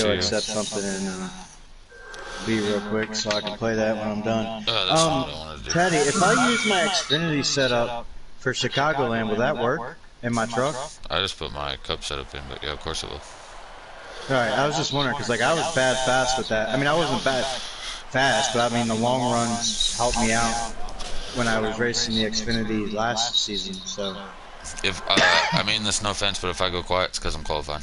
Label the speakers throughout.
Speaker 1: go accept something and be real quick so I can play that when I'm done.
Speaker 2: That's what I want to do.
Speaker 1: Teddy, if I use my Xfinity setup for Chicagoland, will that work in my truck?
Speaker 2: I just put my cup setup in, but yeah, of course it will.
Speaker 1: Alright, I was just wondering, because like I was bad fast with that. I mean, I wasn't bad fast, but I mean the long runs helped me out when I was racing the Xfinity last season, so.
Speaker 2: If I mean this, no offense, but if I go quiet, it's because I'm qualifying.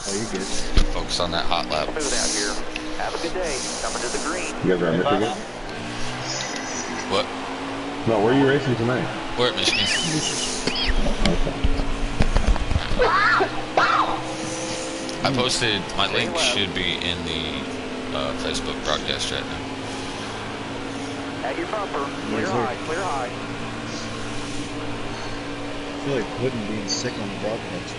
Speaker 1: Oh, you're good.
Speaker 2: Focus on that hot lap.
Speaker 3: Move out here. Have a good day. Coming to the green.
Speaker 4: You guys are on Michigan?
Speaker 2: What?
Speaker 4: No, where are you racing tonight?
Speaker 2: We're at Michigan.
Speaker 4: Okay.
Speaker 2: I posted, my link should be in the Facebook broadcast right now.
Speaker 3: At your bumper. Clear high. Clear high.
Speaker 1: I feel like Puddin being sick on the broadcast.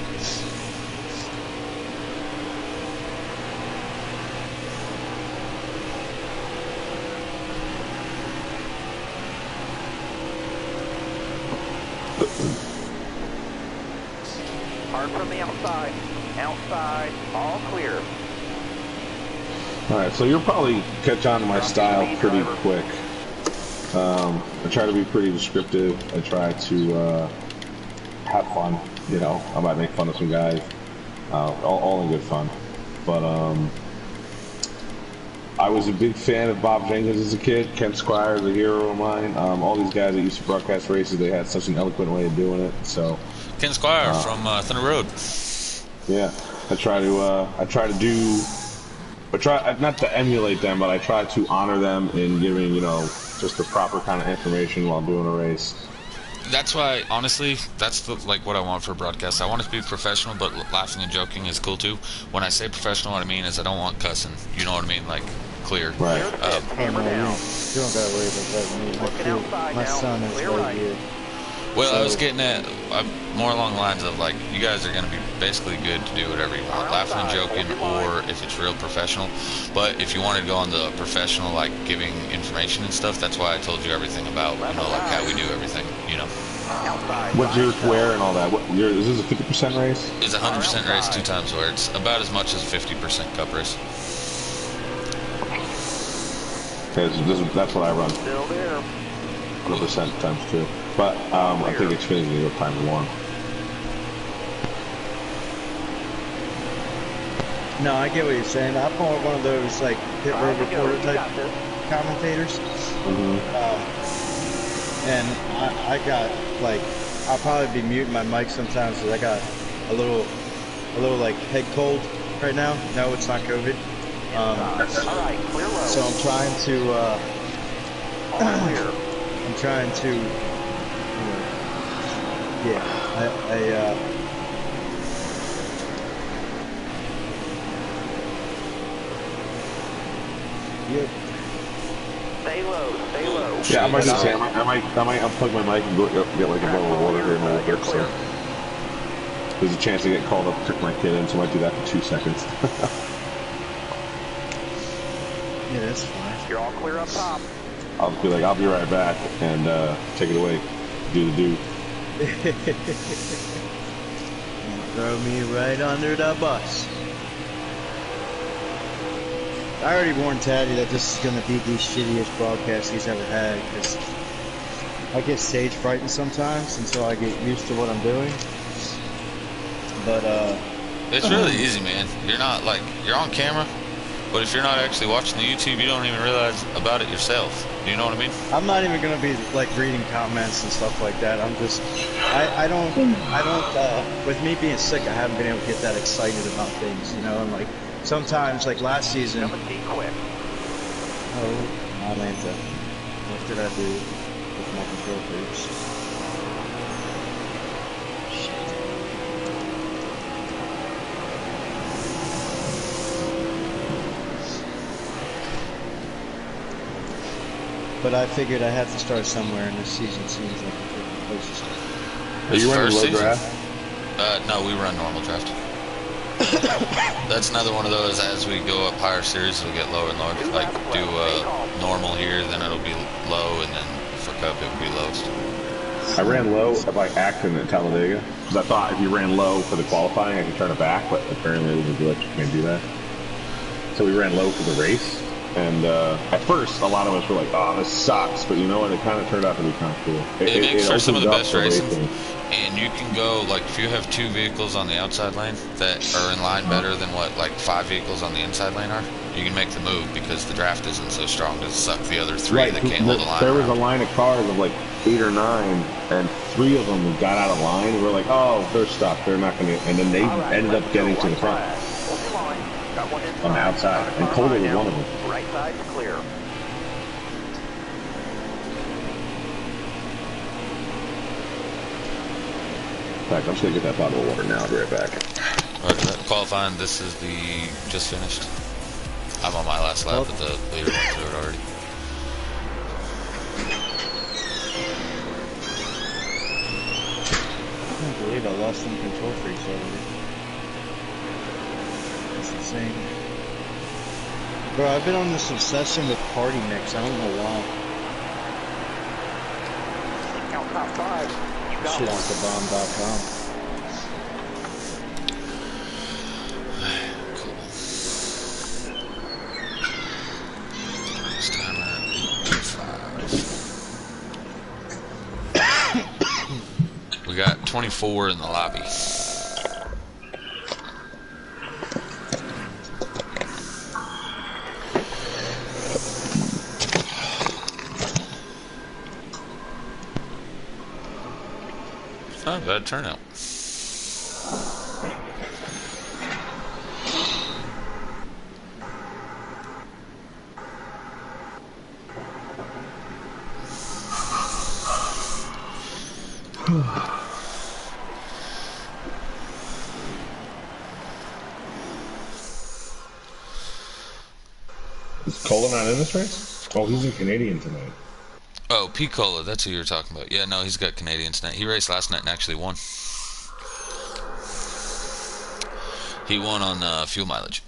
Speaker 3: Hard from the outside. Outside. All clear.
Speaker 4: Alright, so you'll probably catch on to my style pretty quick. I try to be pretty descriptive. I try to have fun, you know. I might make fun of some guys. All in good fun. But I was a big fan of Bob Jenkins as a kid. Ken Squire is a hero of mine. All these guys that used to broadcast races, they had such an eloquent way of doing it. So
Speaker 2: Ken Squire from Thunder Road.
Speaker 4: yeah, I try not to emulate them, but I try to honor them in giving, you know, just the proper kind of information while doing a race.
Speaker 2: That's why, honestly, that's like what I want for a broadcast. I want it to be professional, but laughing and joking is cool too. When I say professional, what I mean is I don't want cussing. You know what I mean? Like, clear.
Speaker 4: Right.
Speaker 3: Hammer down.
Speaker 1: You don't gotta worry about that. My son is right here.
Speaker 2: Well, I was getting at more along the lines of, like, you guys are going to be basically good to do whatever you want, laughing and joking, or if it's real professional. But if you wanted to go on the professional, like, giving information and stuff, that's why I told you everything about, you know, like, how we do everything, you know.
Speaker 4: What's your wear and all that? Is this a 50% race?
Speaker 2: It's a 100% race 2 times where it's about as much as a 50% cup race.
Speaker 4: Okay, so that's what I run.
Speaker 3: Still there.
Speaker 4: 100% times 2. But I think Xfinity's gonna go times 1.
Speaker 1: No, I get what you're saying. I'm more one of those like pit road reporter type commentators. And I got like, I'll probably be muting my mic sometimes because I got a little like head cold right now. No, it's not COVID. So I'm trying to I'm trying to, you know, yeah, yep.
Speaker 3: Stay low. Stay low.
Speaker 4: Yeah, I might do the same. I might unplug my mic and go get like a bottle of water here in a little bit. So there's a chance to get called up to pick my kid in, so I might do that for 2 seconds.
Speaker 1: Yeah, that's fine.
Speaker 3: You're all clear up top.
Speaker 4: I'll just be like, I'll be right back, and take it away. Do the do.
Speaker 1: Throw me right under the bus. I already warned Taddy that this is going to be the shittiest broadcast he's ever had, because I get stage frightened sometimes until I get used to what I'm doing. But,
Speaker 2: it's really easy, man. You're not, like, you're on camera, but if you're not actually watching the YouTube, you don't even realize about it yourself. Do you know what I mean?
Speaker 1: I'm not even going to be, like, reading comments and stuff like that. I'm just, I don't, with me being sick, I haven't been able to get that excited about things, you know, and, like, sometimes, like, last season, oh, Atlanta, what did I do with my control groups? But I figured I had to start somewhere, and this season seems like a good place to start.
Speaker 4: Are you running low draft?
Speaker 2: No, we run normal draft. That's another one of those, as we go up higher series, it'll get lower and lower. Like, do normal here, then it'll be low, and then for cup, it'll be lowest.
Speaker 4: I ran low at like Acton at Talladega because I thought if you ran low for the qualifying, I could turn it back, but apparently it doesn't do it. You can't do that. So we ran low for the race, and at first a lot of us were like, "Oh, this sucks," but you know what? It kind of turned out to be kind of cool.
Speaker 2: It makes for some of the best racing, and you can go like if you have 2 vehicles on the outside lane that are in line better than what like 5 vehicles on the inside lane are. You can make the move because the draft isn't so strong to suck the other 3 that can't hold the line.
Speaker 4: There was a line of cars of like 8 or 9, and 3 of them got out of line. And we're like, "Oh, they're stuck. They're not going to." And then they ended up getting to the front on the outside, and Coulter was one of them.
Speaker 3: Right side's clear.
Speaker 4: In fact, I'm just going to get that bottle of water now. I'll be right back.
Speaker 2: Qualifying, this is the just finished. I'm on my last lap, but the leader went through it already.
Speaker 1: I can't believe I lost some control freaks already. That's insane. Bro, I've been on this obsession with party mix. I don't know why.
Speaker 3: Count top 5. You got
Speaker 1: Shit
Speaker 3: one.
Speaker 1: is the bomb.com.
Speaker 2: We got 24 in the lobby. Not a bad turnout.
Speaker 4: Is Cola not in this race? Oh, he's in Canadian tonight.
Speaker 2: Oh, P. Cola, that's who you were talking about. Yeah, no, he's got Canadian tonight. He raced last night and actually won. He won on fuel mileage.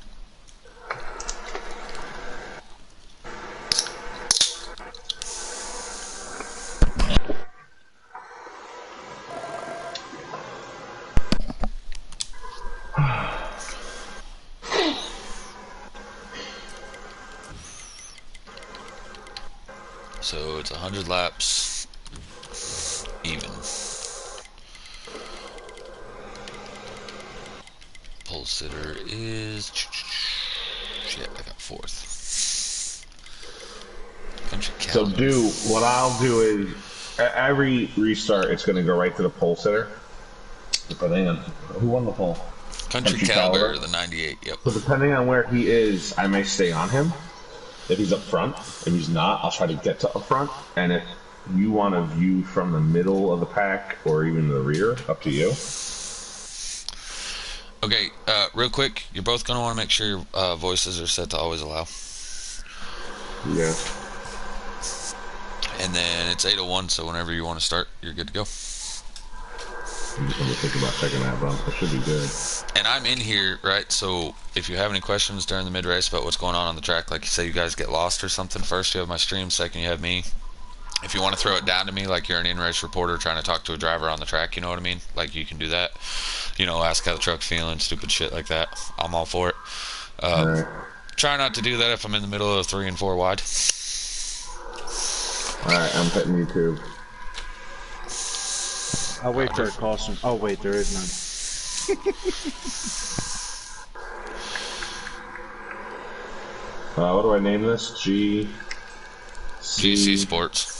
Speaker 2: So it's 100 laps, even. Pole sitter is... Shit, I got 4th. Country
Speaker 4: So what I'll do is, every restart, it's going to go right to the pole sitter. Depending on who won the pole.
Speaker 2: Country Caliber, the 98, yep.
Speaker 4: So depending on where he is, I may stay on him. If he's up front, if he's not, I'll try to get to up front. And if you want a view from the middle of the pack or even the rear, up to you.
Speaker 2: Okay, real quick, you're both going to want to make sure your voices are set to always allow.
Speaker 4: Yeah.
Speaker 2: And then it's 8:01, so whenever you want to start, you're good to go.
Speaker 4: I'm just going to think about checking that, but it should be good.
Speaker 2: And I'm in here, right? So if you have any questions during the mid-race about what's going on the track, like you say you guys get lost or something, first you have my stream, second you have me. If you want to throw it down to me like you're an in-race reporter trying to talk to a driver on the track, you know what I mean? Like you can do that. You know, ask how the truck's feeling, stupid shit like that. I'm all for it.
Speaker 4: Right.
Speaker 2: Try not to do that if I'm in the middle of 3 and 4 wide.
Speaker 4: Alright, I'm hitting you too.
Speaker 1: I'll wait for a caution. Oh wait, there is none.
Speaker 4: What do I name this?
Speaker 2: GC Sports.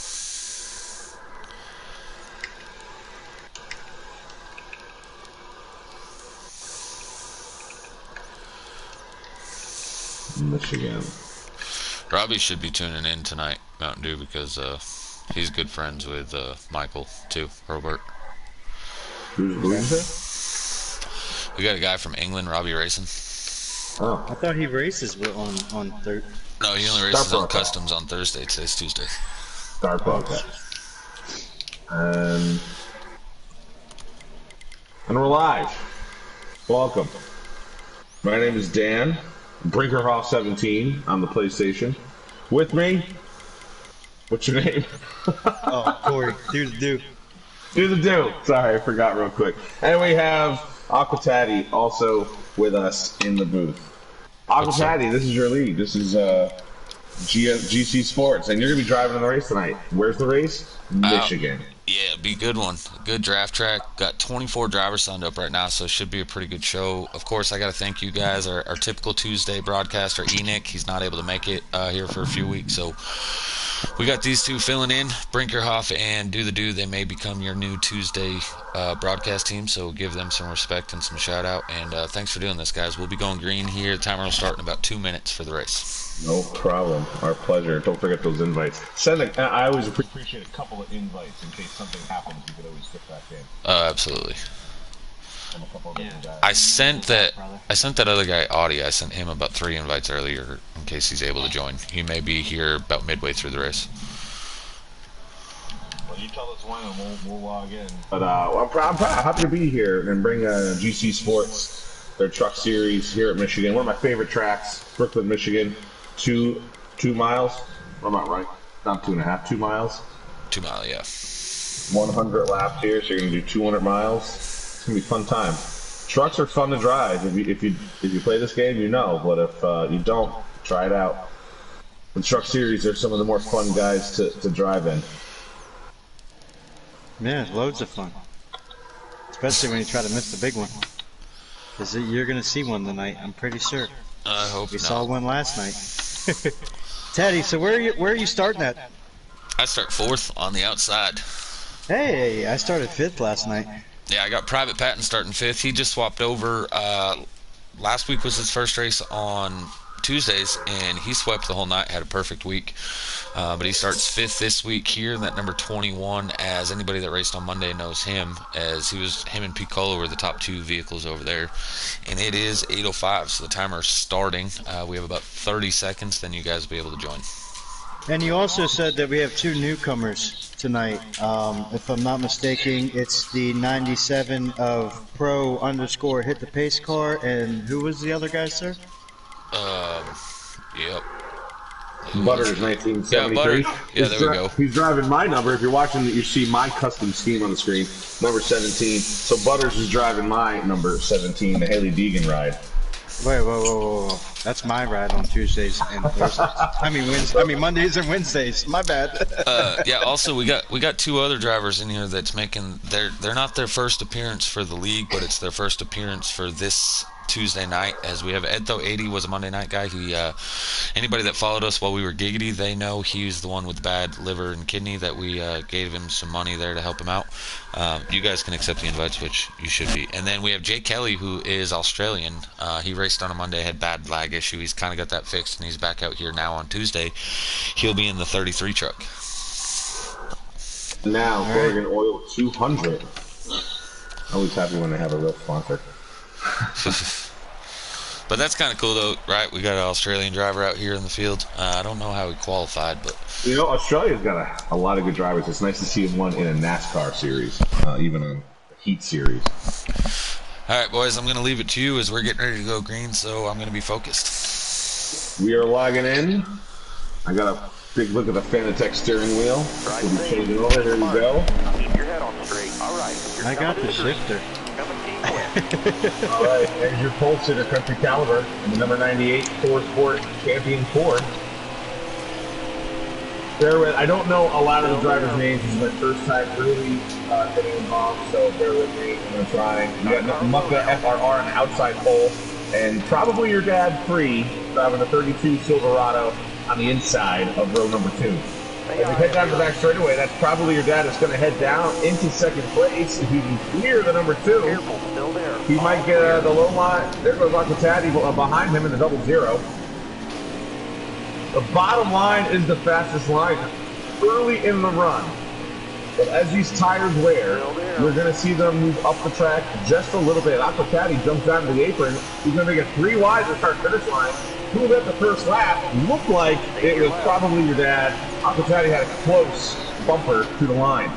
Speaker 4: Michigan.
Speaker 2: Robbie should be tuning in tonight, Mountain Dew, because he's good friends with Michael too, Robert.
Speaker 4: Who's that?
Speaker 2: We got a guy from England, Robbie Racing.
Speaker 4: Oh,
Speaker 1: I thought he races on third.
Speaker 2: No, he only races on customs on Thursday. Today's Tuesday.
Speaker 4: Star Podcast. And we're live. Welcome. My name is Dan Brinkerhoff17 on the PlayStation. With me, what's your name?
Speaker 1: Oh, Corey, do.
Speaker 4: Do the do. Sorry, I forgot real quick. And we have Aquatati also with us in the booth. Aquatati, this is your league. This is GC Sports, and you're going to be driving in the race tonight. Where's the race? Michigan.
Speaker 2: Yeah, be a good one. Good draft track. Got 24 drivers signed up right now, so it should be a pretty good show. Of course, I got to thank you guys. Our typical Tuesday broadcaster, Enoch, he's not able to make it here for a few weeks, so we got these two filling in, Brinkerhoff and Do the Do. They may become your new Tuesday broadcast team, so give them some respect and some shout out. And thanks for doing this, guys. We'll be going green here. The timer will start in about 2 minutes for the race.
Speaker 4: No problem. Our pleasure. Don't forget those invites. I always appreciate a couple of invites in case something happens. You could always get back in.
Speaker 2: Absolutely. I sent that other guy, Audie. I sent him about 3 invites earlier in case he's able to join. He may be here about midway through the race.
Speaker 4: Well, you tell us when and we'll log in. But I'm happy to be here and bring GC Sports, their truck series here at Michigan. One of my favorite tracks, Brooklyn, Michigan. 2 miles. I'm not right. Not 2.5. 2 miles.
Speaker 2: 2 mile, yeah.
Speaker 4: 100 laps here, so you're gonna do 200 miles. It's gonna be a fun time. Trucks are fun to drive. If you play this game, you know. But if you don't, try it out. The truck series are some of the more fun guys to drive in.
Speaker 1: Yeah, loads of fun. Especially when you try to miss the big one. Because you're going to see one tonight, I'm pretty sure.
Speaker 2: I hope
Speaker 1: we saw one last night. Teddy, so where are you starting at?
Speaker 2: I start 4th on the outside.
Speaker 1: Hey, I started 5th last night.
Speaker 2: Yeah, I got Private Patton starting 5th. He just swapped over. Last week was his first race on Tuesdays, and he swept the whole night, had a perfect week. But he starts 5th this week here, that number 21, as anybody that raced on Monday knows him, as him and Piccolo were the top 2 vehicles over there. And it is 8:05, so the timer's starting. We have about 30 seconds, then you guys will be able to join.
Speaker 1: And you also said that we have 2 newcomers tonight. If I'm not mistaken, it's the 97 of Pro_ Hit the Pace car, and who was the other guy, sir?
Speaker 2: Yep.
Speaker 4: Butters 1973.
Speaker 2: Yeah, Butter. Yeah, there we go.
Speaker 4: He's driving my number. If you're watching, you see my custom scheme on the screen, number 17. So Butters is driving my number 17, the Haley Deegan ride.
Speaker 1: Wait, whoa. That's my ride on Tuesdays and Thursdays. I mean Mondays and Wednesdays. My bad.
Speaker 2: Yeah. Also, we got 2 other drivers in here that's making they're not their first appearance for the league, but it's their first appearance for this Tuesday night. As we have Edtho80 was a Monday night guy. He anybody that followed us while we were giggity, they know he was the one with the bad liver and kidney that we gave him some money there to help him out. You guys can accept the invites, which you should be. And then we have Jay Kelly, who is Australian. He raced on a Monday, had bad lag issue. He's kind of got that fixed, and he's back out here now on Tuesday. He'll be in the 33 truck.
Speaker 4: Now, Oregon Oil 200. Always happy when they have a real sponsor.
Speaker 2: But that's kind of cool, though, right? We got an Australian driver out here in the field. I don't know how he qualified, but
Speaker 4: you know, Australia's got a lot of good drivers. It's nice to see him one in a NASCAR series, even a heat series.
Speaker 2: All right, boys, I'm going to leave it to you as we're getting ready to go green, so I'm going to be focused.
Speaker 4: We are logging in. I got a big look at the Fanatec steering wheel. We'll be changing over. Here we go.
Speaker 3: Keep your head on straight. All right.
Speaker 1: I got the shifter.
Speaker 4: All right, there's your pole sitter, Country Caliber, and the number 98 Ford Sport Champion Ford. Bear with, I don't know a lot of the drivers' names. This is my first time really getting involved, so bear with me. I'm going to try. You got Mucka FRR on the outside pole, and probably your dad, Free, driving the 32 Silverado on the inside of row number 2. As we head down to the back straightaway, that's probably your dad that's going to head down into second place. If he can clear the number 2, he might get the low line. There goes Aquatati behind him in the 00. The bottom line is the fastest line early in the run. But as these tires wear, we're going to see them move up the track just a little bit. Aquatati jumps down to the apron. He's going to make it 3 wide to start finish line. Who led the first lap? Looked like it was probably your dad. Aquatati had a close bumper to the line.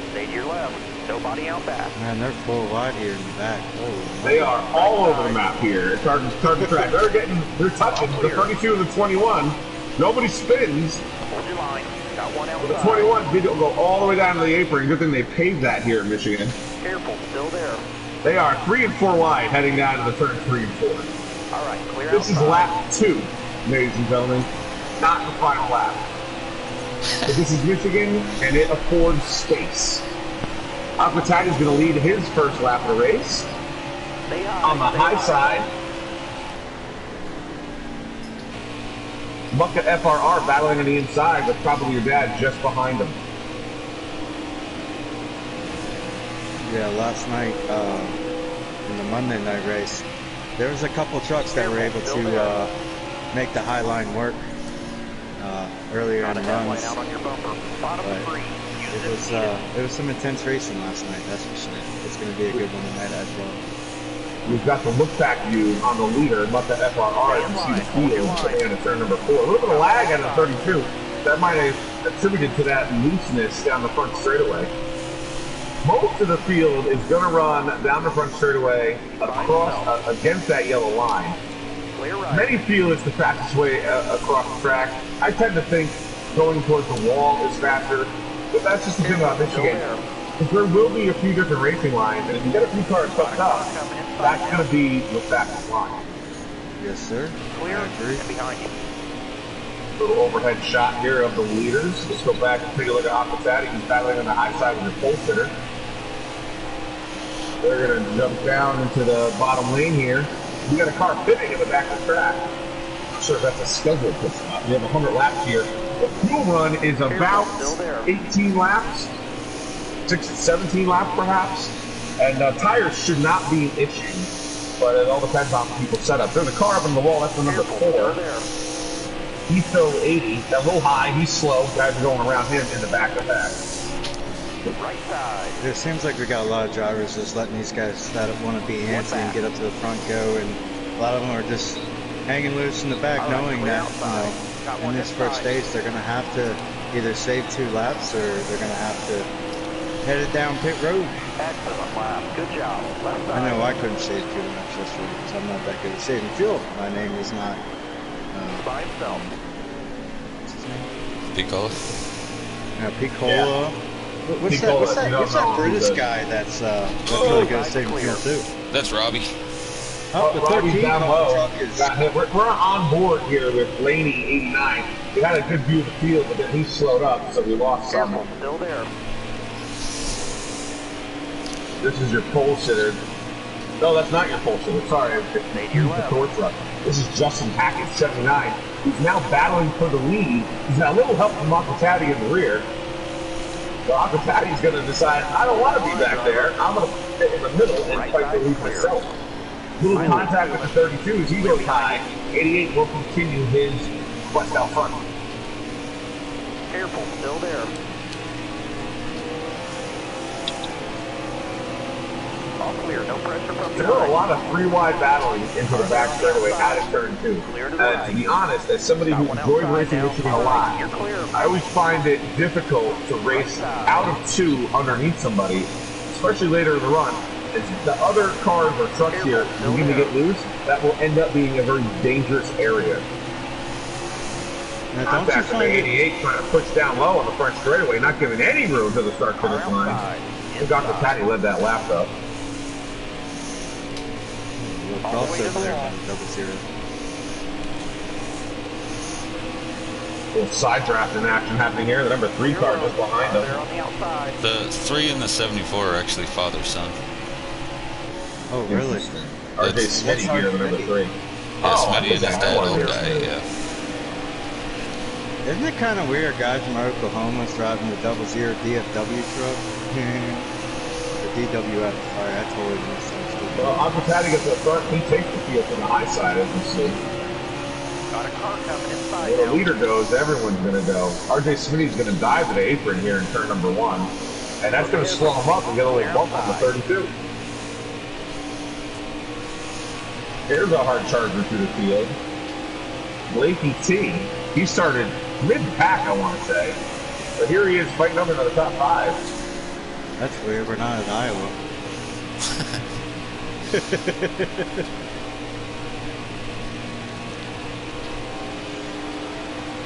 Speaker 3: Stay to your left. Nobody out back.
Speaker 1: Man, they're full wide here in the back. Oh,
Speaker 4: they are all over the map here. It's hard to track. They're touching the 32 and the 21. Nobody spins.
Speaker 3: Hold your line. Got one
Speaker 4: But the
Speaker 3: outside.
Speaker 4: 21 did go all the way down to the apron. Good thing they paved that here in Michigan.
Speaker 3: Careful, still there.
Speaker 4: They are 3 and 4 wide heading down to the turn 3 and 4.
Speaker 3: All right, clear
Speaker 4: This is
Speaker 3: outside.
Speaker 4: lap 2, ladies and gentlemen, not the final lap. But this is Michigan, and it affords space. Aquatati is going to lead his first lap of the race.
Speaker 3: Stay high,
Speaker 4: On the
Speaker 3: stay
Speaker 4: high side, Mucka FRR battling on the inside with probably your dad just behind him.
Speaker 1: Yeah, last night in the Monday night race, there was a couple trucks that were able to make the high line work earlier in the runs.
Speaker 3: Out on your bumper. Bottom
Speaker 1: But
Speaker 3: three.
Speaker 1: it was some intense racing last night, that's for sure. It's going to be a good one tonight as well.
Speaker 4: We've got the look back view on the leader, Mucka FRR. You can see the field coming in at turn number 4. A little bit of lag out of 32. That might have attributed to that looseness down the front straightaway. Most of the field is going to run down the front straightaway across against that yellow line.
Speaker 3: Clear right.
Speaker 4: Many feel it's the fastest way across the track. I tend to think going towards the wall is faster, but that's just the thing about Michigan. Because there will be a few different racing lines, and if you get a few cars hooked up, that's going to be the fastest line.
Speaker 1: Yes, sir.
Speaker 3: Clear
Speaker 1: I agree.
Speaker 3: and behind you.
Speaker 4: Little overhead shot here of the leaders. Let's go back and take a look at Aquatati. He's battling on the high side with the pole sitter. They're going to jump down into the bottom lane here. We got a car pitting in the back of the track. Not sure if that's a scheduled pit stop. We have 100 laps here. The fuel run is about 18 laps, 17 laps perhaps. And tires should not be an issue, but it all depends on people's setup. There's a car up on the wall. That's the number 4. He's still 80. That little high. He's slow. Guys are going around him in the back of that.
Speaker 3: Right side.
Speaker 1: It seems like we got a lot of drivers just letting these guys that want to be antsy and get up to the front go, and a lot of them are just hanging loose in the back, knowing that in this first stage they're going to have to either save 2 laps or they're going to have to head it down pit road.
Speaker 3: Excellent lap. Good job. Left side.
Speaker 1: I know I couldn't save fuel laps yesterday because I'm not that good at saving fuel. My name is not.
Speaker 3: By himself.
Speaker 1: What's his name?
Speaker 2: Piccola.
Speaker 1: Piccola.
Speaker 4: Yeah.
Speaker 1: What's that British guy that's really good at saving fuel too?
Speaker 2: That's Robbie.
Speaker 1: Oh, the
Speaker 4: Robbie's
Speaker 1: 13
Speaker 4: down low.
Speaker 1: truck is.
Speaker 4: We're on board here with Laney 89. We had a good view of the field, but then he slowed up, so we lost some.
Speaker 3: Careful, still there.
Speaker 4: This is your pole sitter. No, that's not your pole sitter. Sorry, it's the Thor truck. This is Justin Hackett, 79. He's now battling for the lead. He's got a little help from Aquatati in the rear. So Aquatati's going to decide, I don't want to be back there. I'm going to sit in the middle and fight the lead myself. Little contact with the 32 as he goes high. 88 will continue his quest out front.
Speaker 3: Careful, still there. All clear, no pressure from
Speaker 4: There were a
Speaker 3: behind.
Speaker 4: lot of 3-wide battling into the back straightaway out of turn 2. And to be honest, as somebody who enjoys racing Michigan a lot, I always find it difficult to race out of 2 underneath somebody, especially later in the run. As the other cars or trucks here begin to get loose, that will end up being a very dangerous area.
Speaker 1: Now, don't you
Speaker 4: Contact with
Speaker 1: find
Speaker 4: the
Speaker 1: it?
Speaker 4: 88 trying to push down low on the front straightaway, not giving any room to the start-finish line. I think Aquatati led that lap up.
Speaker 1: Crossover there on 00.
Speaker 4: Little side drafting action happening here. The number 3 car just behind
Speaker 3: There
Speaker 4: them.
Speaker 3: on the outside.
Speaker 2: The 3 and the 74 are actually father-son.
Speaker 1: Oh, really?
Speaker 4: RJ
Speaker 2: That's-
Speaker 4: Smitty here, the number 3.
Speaker 2: Yeah,
Speaker 4: I
Speaker 2: Smitty and
Speaker 4: think
Speaker 2: his
Speaker 4: that's
Speaker 2: dad,
Speaker 4: one
Speaker 2: old
Speaker 4: here.
Speaker 2: guy, yeah.
Speaker 1: Isn't it kind of weird, guys from Oklahoma's driving the 00 DFW truck? The DWF. Sorry, I totally missed that.
Speaker 4: Well, Aquatati gets to the front. He takes the field to the high side, as you see.
Speaker 3: Got a car coming inside
Speaker 4: Where the
Speaker 3: now.
Speaker 4: leader goes, everyone's going to go. RJ Smitty's going to dive to the apron here in turn number 1. And that's going to slow him up and get a little bump on the 32. Here's a hard charger through the field. Blakey T. He started mid-pack, I want to say. But here he is fighting up into the top 5.
Speaker 1: That's weird. We're not in Iowa.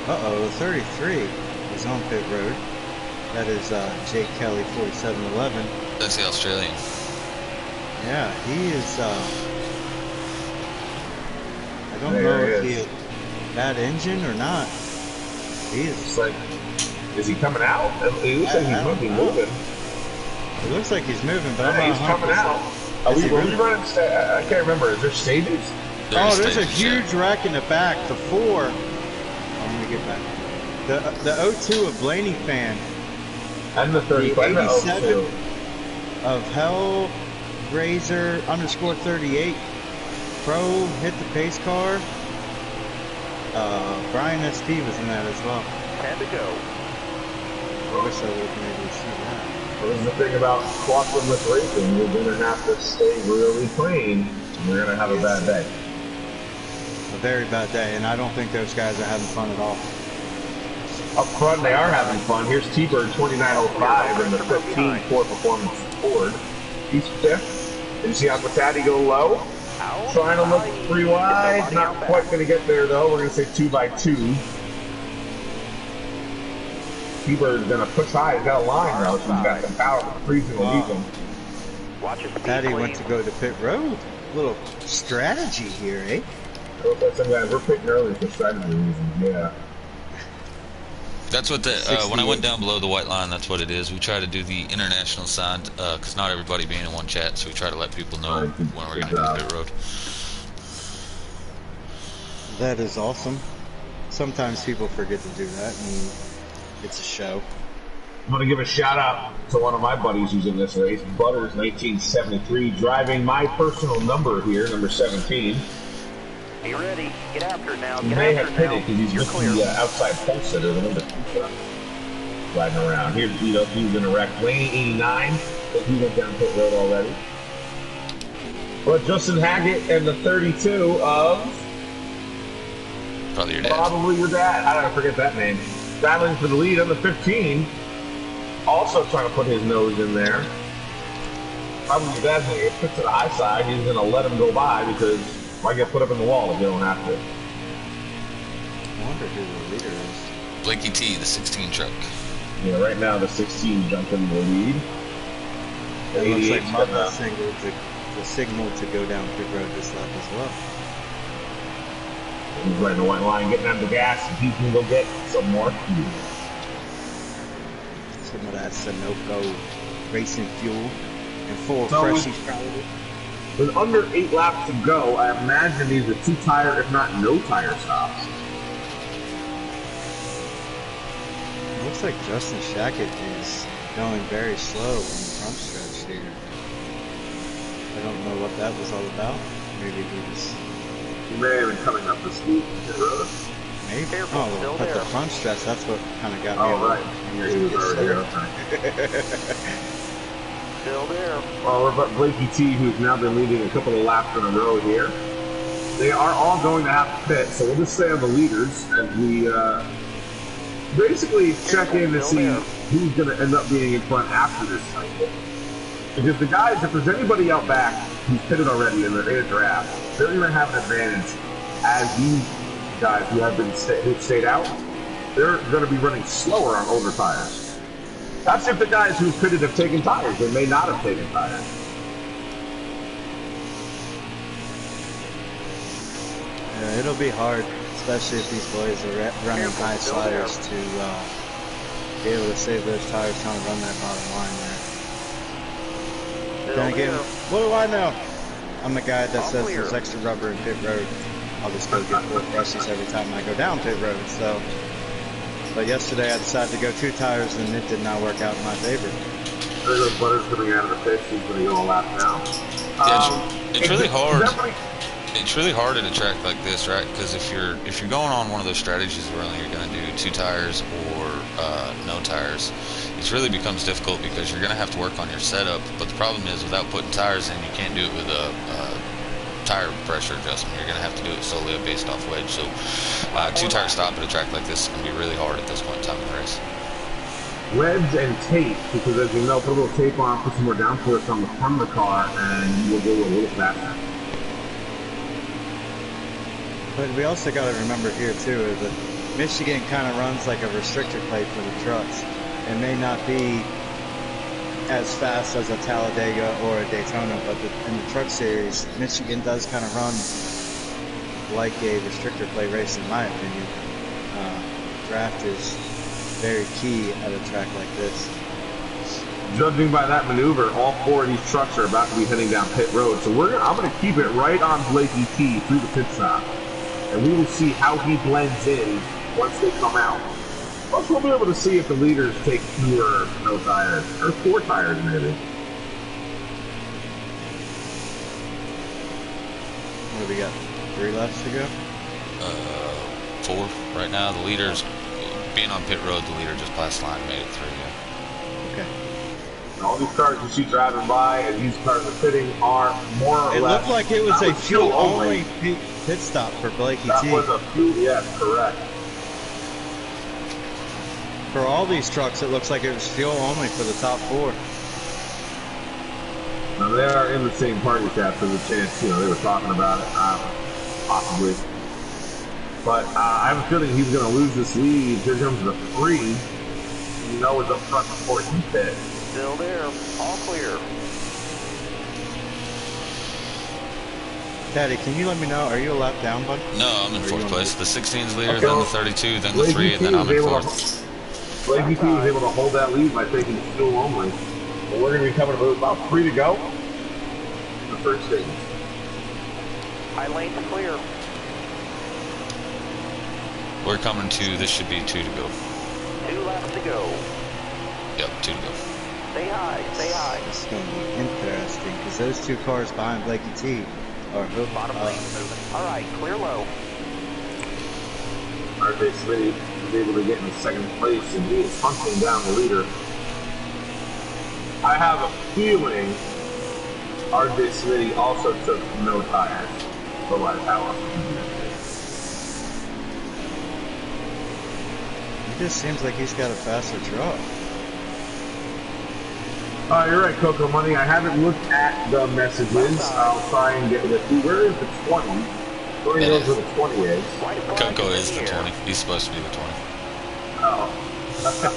Speaker 1: Uh-oh, the 33. is on pit road. That is Jake Kelly 4711.
Speaker 2: That's the Australian.
Speaker 1: Yeah, he is. I don't
Speaker 4: There
Speaker 1: know
Speaker 4: he
Speaker 1: if he
Speaker 4: is.
Speaker 1: had that engine or not. He is.
Speaker 4: It's like, is he coming out? It looks like
Speaker 1: I
Speaker 4: he's
Speaker 1: don't
Speaker 4: moving.
Speaker 1: know.
Speaker 4: Moving.
Speaker 1: It looks like he's moving, but
Speaker 4: Yeah,
Speaker 1: I'm
Speaker 4: he's
Speaker 1: not
Speaker 4: coming
Speaker 1: 100%.
Speaker 4: out. Are
Speaker 1: Is
Speaker 4: we,
Speaker 1: he
Speaker 4: were
Speaker 1: really?
Speaker 4: we running? I can't remember. Is there stages?
Speaker 1: Oh, there's a
Speaker 2: stages, yeah.
Speaker 1: huge rack in the back. The 4. Oh, let me get back. The 02 of Blaney fan
Speaker 4: And the 35.
Speaker 1: The 87.
Speaker 4: Oh,
Speaker 1: of Hellraiser _38 Pro hit the pace car. Brian ST was in that as well.
Speaker 3: 10 to go.
Speaker 1: I wish I would have been able to see that.
Speaker 4: this is the thing about clockwise racing. You're going to have to stay really clean. And you're going to have a bad day.
Speaker 1: A very bad day, and I don't think those guys are having fun at all.
Speaker 4: Up front, they are having fun. Here's T-Bird 2905 in the 15 Ford Performance Ford. He's fifth. And you see Aquatati go low. Trying to look 3 wide. Not quite going to get there, though. We're going to say 2 by 2. T-Bird's going to push high. He's got a line, though. So he's got some power. Freezing will leave him.
Speaker 3: Watch your speed,
Speaker 1: Daddy went
Speaker 3: please.
Speaker 1: to go to pit road. Little strategy here, eh?
Speaker 4: I look like some guys, we're pitting early for strategy reasons. Yeah.
Speaker 2: That's what the when I
Speaker 1: 68.
Speaker 2: went down below the white line, that's what it is. We try to do the international sign because not everybody being in one chat, so we try to let people know
Speaker 4: Right, good-
Speaker 2: when we're
Speaker 4: good
Speaker 2: going to
Speaker 4: job.
Speaker 2: do the pit road.
Speaker 1: That is awesome. Sometimes people forget to do that, and it's a show.
Speaker 4: I'm going to give a shout out to one of my buddies who's in this race, Butters 1973, driving my personal number here, number 17.
Speaker 3: Be ready. Get after it now.
Speaker 4: He
Speaker 3: Get
Speaker 4: may have
Speaker 3: after it
Speaker 4: hit
Speaker 3: now.
Speaker 4: it because he's
Speaker 3: You're
Speaker 4: with
Speaker 3: clear.
Speaker 4: the outside pole sitter, the number 2 truck, riding around. Here's Vito, he's in a wreck. Laney 89, but he went down pit road already. But Justin Hackett and the 32 of
Speaker 2: Probably your dad.
Speaker 4: probably your dad. I don't forget that name. Battling for the lead on the 15. Also trying to put his nose in there. Probably your dad's going to get put to the high side. He's going to let him go by because why get put up in the wall if you don't have to?
Speaker 1: I wonder who the leader is.
Speaker 2: Blakey T, the 16 truck.
Speaker 4: Yeah, right now the 16 jumping the lead.
Speaker 1: It looks like
Speaker 4: 88's
Speaker 1: Martin
Speaker 4: gonna-
Speaker 1: signaled the signal to go down pit road this lap as well.
Speaker 4: He's riding the white line, getting on the gas, and he can go get some more fuel.
Speaker 1: Some of that Sunoco racing fuel and full
Speaker 4: So
Speaker 1: Freshies
Speaker 4: with-
Speaker 1: probably.
Speaker 4: With under 8 laps to go, I imagine these are 2 tire, if not no tire stops.
Speaker 1: Looks like Justin Shackett is going very slow in the front stretch here. I don't know what that was all about. Maybe he was.
Speaker 4: He may have been coming up the steep pit road.
Speaker 1: Maybe.
Speaker 3: Careful,
Speaker 1: Oh,
Speaker 3: still
Speaker 1: but the
Speaker 3: there.
Speaker 1: front stretch, that's what kind of got me.
Speaker 4: Oh,
Speaker 1: a
Speaker 4: right.
Speaker 1: little-
Speaker 4: He was already there.
Speaker 3: Still there.
Speaker 4: Well, we've got Blakey T, who's now been leading a couple of laps in a row here. They are all going to have to pit, so we'll just stay on the leaders as we basically check in to see who's going to end up being in front after this cycle. Because the guys, if there's anybody out back who's pitted already and they're in a draft, they're going to have an advantage. As these guys who have been who've stayed out, they're going to be running slower on older tires. That's if the guys who've pitted have taken tires. They may not have taken tires.
Speaker 1: Yeah, it'll be hard, especially if these boys are running
Speaker 3: Careful,
Speaker 1: high
Speaker 3: still there.
Speaker 1: sliders to be able to save those tires trying to run that bottom line there.
Speaker 3: Still
Speaker 1: Then again,
Speaker 3: there.
Speaker 1: what do I know? I'm the guy that
Speaker 3: All
Speaker 1: says
Speaker 3: clear.
Speaker 1: there's extra rubber in pit road. I'll just go get 4 brushes every time I go down pit road. So, but yesterday I decided to go 2 tires and it did not work out in my favor.
Speaker 4: There goes Butters coming out of the pit. He's going to go a lap now.
Speaker 2: Yeah, it's really hard.
Speaker 4: Definitely,
Speaker 2: It's really hard at a track like this, right? Because if you're going on one of those strategies where only you're going to do 2 tires or no tires, it really becomes difficult because you're going to have to work on your setup. But the problem is, without putting tires in, you can't do it with a tire pressure adjustment. You're going to have to do it solely based off wedge. So 2 tire stop at a track like this is going to be really hard at this point in time in the race.
Speaker 4: wedge and tape, because as you know, put a little tape on, put some more downforce on the front of the car, and you will go a little faster.
Speaker 1: But we also got to remember here too is that Michigan kind of runs like a restrictor plate for the trucks. It may not be as fast as a Talladega or a Daytona, but in the truck series, Michigan does kind of run like a restrictor plate race, in my opinion. Draft is very key at a track like this.
Speaker 4: Judging by that maneuver, all 4 of these trucks are about to be heading down pit road. So I'm going to keep it right on Blakey T through the pit stop, and we will see how he blends in once they come out. Plus, we'll be able to see if the leaders take 2 or no tires, or 4 tires maybe.
Speaker 1: What do we got? 3 laps to go?
Speaker 2: 4 right now. The leader's being on pit road. The leader just passed the line and made it through. Yeah.
Speaker 1: Okay.
Speaker 4: And all these cars you see driving by and these cars are fitting are more or less.
Speaker 1: It looked like it was
Speaker 4: that
Speaker 1: a fuel-only pit stop for Blakey T.
Speaker 4: That was a fuel, yes, correct.
Speaker 1: For all these trucks, it looks like it was fuel-only for the top 4.
Speaker 4: Now they are in the same party chat, so the chance, they were talking about it, possibly. But I have a feeling he's going to lose this lead. Here comes the 3. You know it's up front before he pits.
Speaker 3: Still there. All clear.
Speaker 1: Daddy, can you let me know, are you a lap down, bud?
Speaker 2: No, I'm in 4th place. The 16's leader,
Speaker 4: Okay.
Speaker 2: then the 32, then the 3, and then I'm in 4th.
Speaker 4: Blakey T was able to hold that lead by taking fuel only. But we're going to be coming to about 3 to go in the first stage.
Speaker 3: High lane's clear.
Speaker 2: We're coming to, this should be 2 to go.
Speaker 3: 2 laps to go.
Speaker 2: Yep, 2 to go.
Speaker 3: Stay high. Stay high.
Speaker 1: It's going to be interesting, because those 2 cars behind Blakey T are hooked
Speaker 3: Bottom
Speaker 1: up.
Speaker 3: lane's moving. All right, clear low.
Speaker 4: RJ Smitty is able to get in second place, and he is hunting down the leader. I have a feeling RJ Smitty also took no tires. Otherwise, how often did he do that?
Speaker 1: It just seems like he's got a faster truck.
Speaker 4: You're right, Coco Money. I haven't looked at the messages. I'll try and get with you. Where is the 20? 20 knows where the 20 is.
Speaker 2: Coco is the 20. He's supposed to be the 20.
Speaker 4: Oh.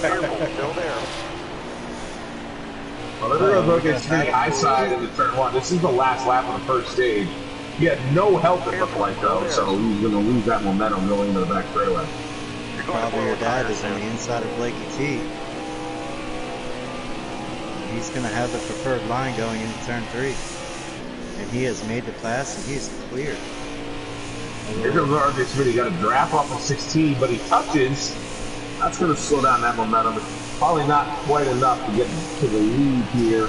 Speaker 3: Careful. Still there.
Speaker 4: Well, there goes Rocket Smitty high side into turn 1. This is the last lap of the first stage. He had no help, it looked like, though, so he's going to lose that momentum going into the back straightaway.
Speaker 1: Probably your dad is on the inside of Blakey T. He's going to have the preferred line going into turn 3. And he has made the pass, and he is clear.
Speaker 4: Here comes RJ Smitty. Got a draft off of 16, but he touches. That's going to slow down that momentum. It's probably not quite enough to get to the lead here.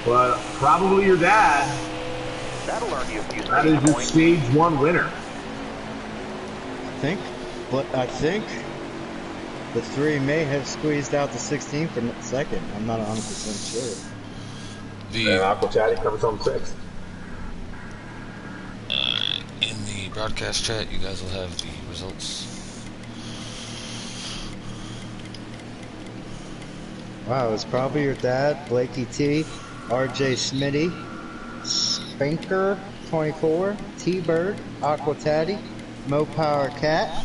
Speaker 4: But probably your dad.
Speaker 3: That'll earn you a few
Speaker 4: That is your stage 1 winner.
Speaker 1: I think the 3 may have squeezed out the 16 for second. I'm not 100% sure.
Speaker 2: The
Speaker 4: Aquatati comes home 6th.
Speaker 2: in the broadcast chat, you guys will have the results.
Speaker 1: Wow, it's probably your dad, Blakey T, RJ Smitty, Spanker 24, T-Bird, Aquatati, Mo Power Cat,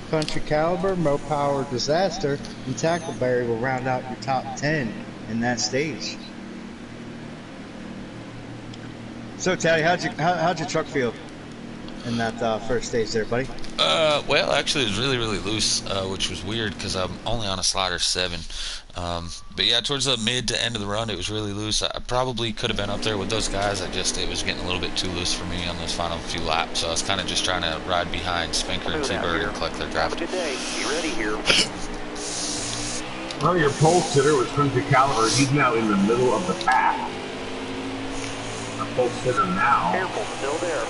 Speaker 1: Country Caliber, Mo Power Disaster, and Tackleberry will round out your top 10 in that stage. So, Taddy, how'd your truck feel in that first stage there, buddy?
Speaker 2: Well, actually, it was really, really loose, which was weird because I'm only on a slider 7. But yeah, towards the mid to end of the run, it was really loose. I probably could have been up there with those guys. It was getting a little bit too loose for me on those final few laps. So I was kind of just trying to ride behind Spanker and T-Bird and collect their draft.
Speaker 3: Have a good day. Be ready here.
Speaker 4: Well, your pole sitter was Country Caliber. He's now in the middle of the pack. Our pole sitter now.
Speaker 3: Careful. Still there.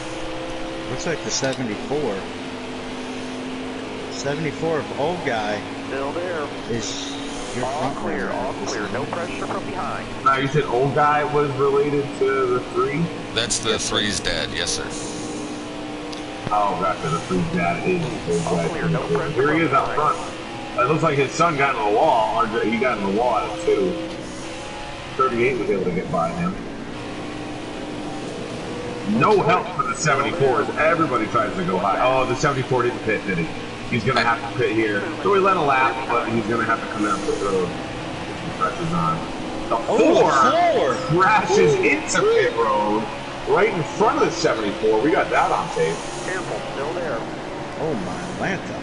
Speaker 1: Looks like the 74. 74 of old guy
Speaker 3: Still there.
Speaker 1: is your
Speaker 3: All
Speaker 1: front
Speaker 3: clear.
Speaker 1: runner.
Speaker 3: All clear. No pressure from behind.
Speaker 4: Now, you said old guy was related to the 3?
Speaker 2: That's the 3's dad, yes, sir.
Speaker 4: Oh, gotcha. The 3's dad is old
Speaker 3: All
Speaker 4: guy.
Speaker 3: clear. No pressure
Speaker 4: Here he
Speaker 3: from
Speaker 4: is out
Speaker 3: behind.
Speaker 4: front. It looks like his son got in the wall. RJ, he got in the wall at 2. 38 was able to get by him. No help for the 74 as everybody tries to go high. Oh, the 74 didn't pit, did he? He's going to have to pit here. So we let a lap, but he's going to have to come down pit road. Get some pressures on. The 4 crashes into pit road right in front of the 74. We got that on tape.
Speaker 3: Careful, still there.
Speaker 1: Oh my Atlanta.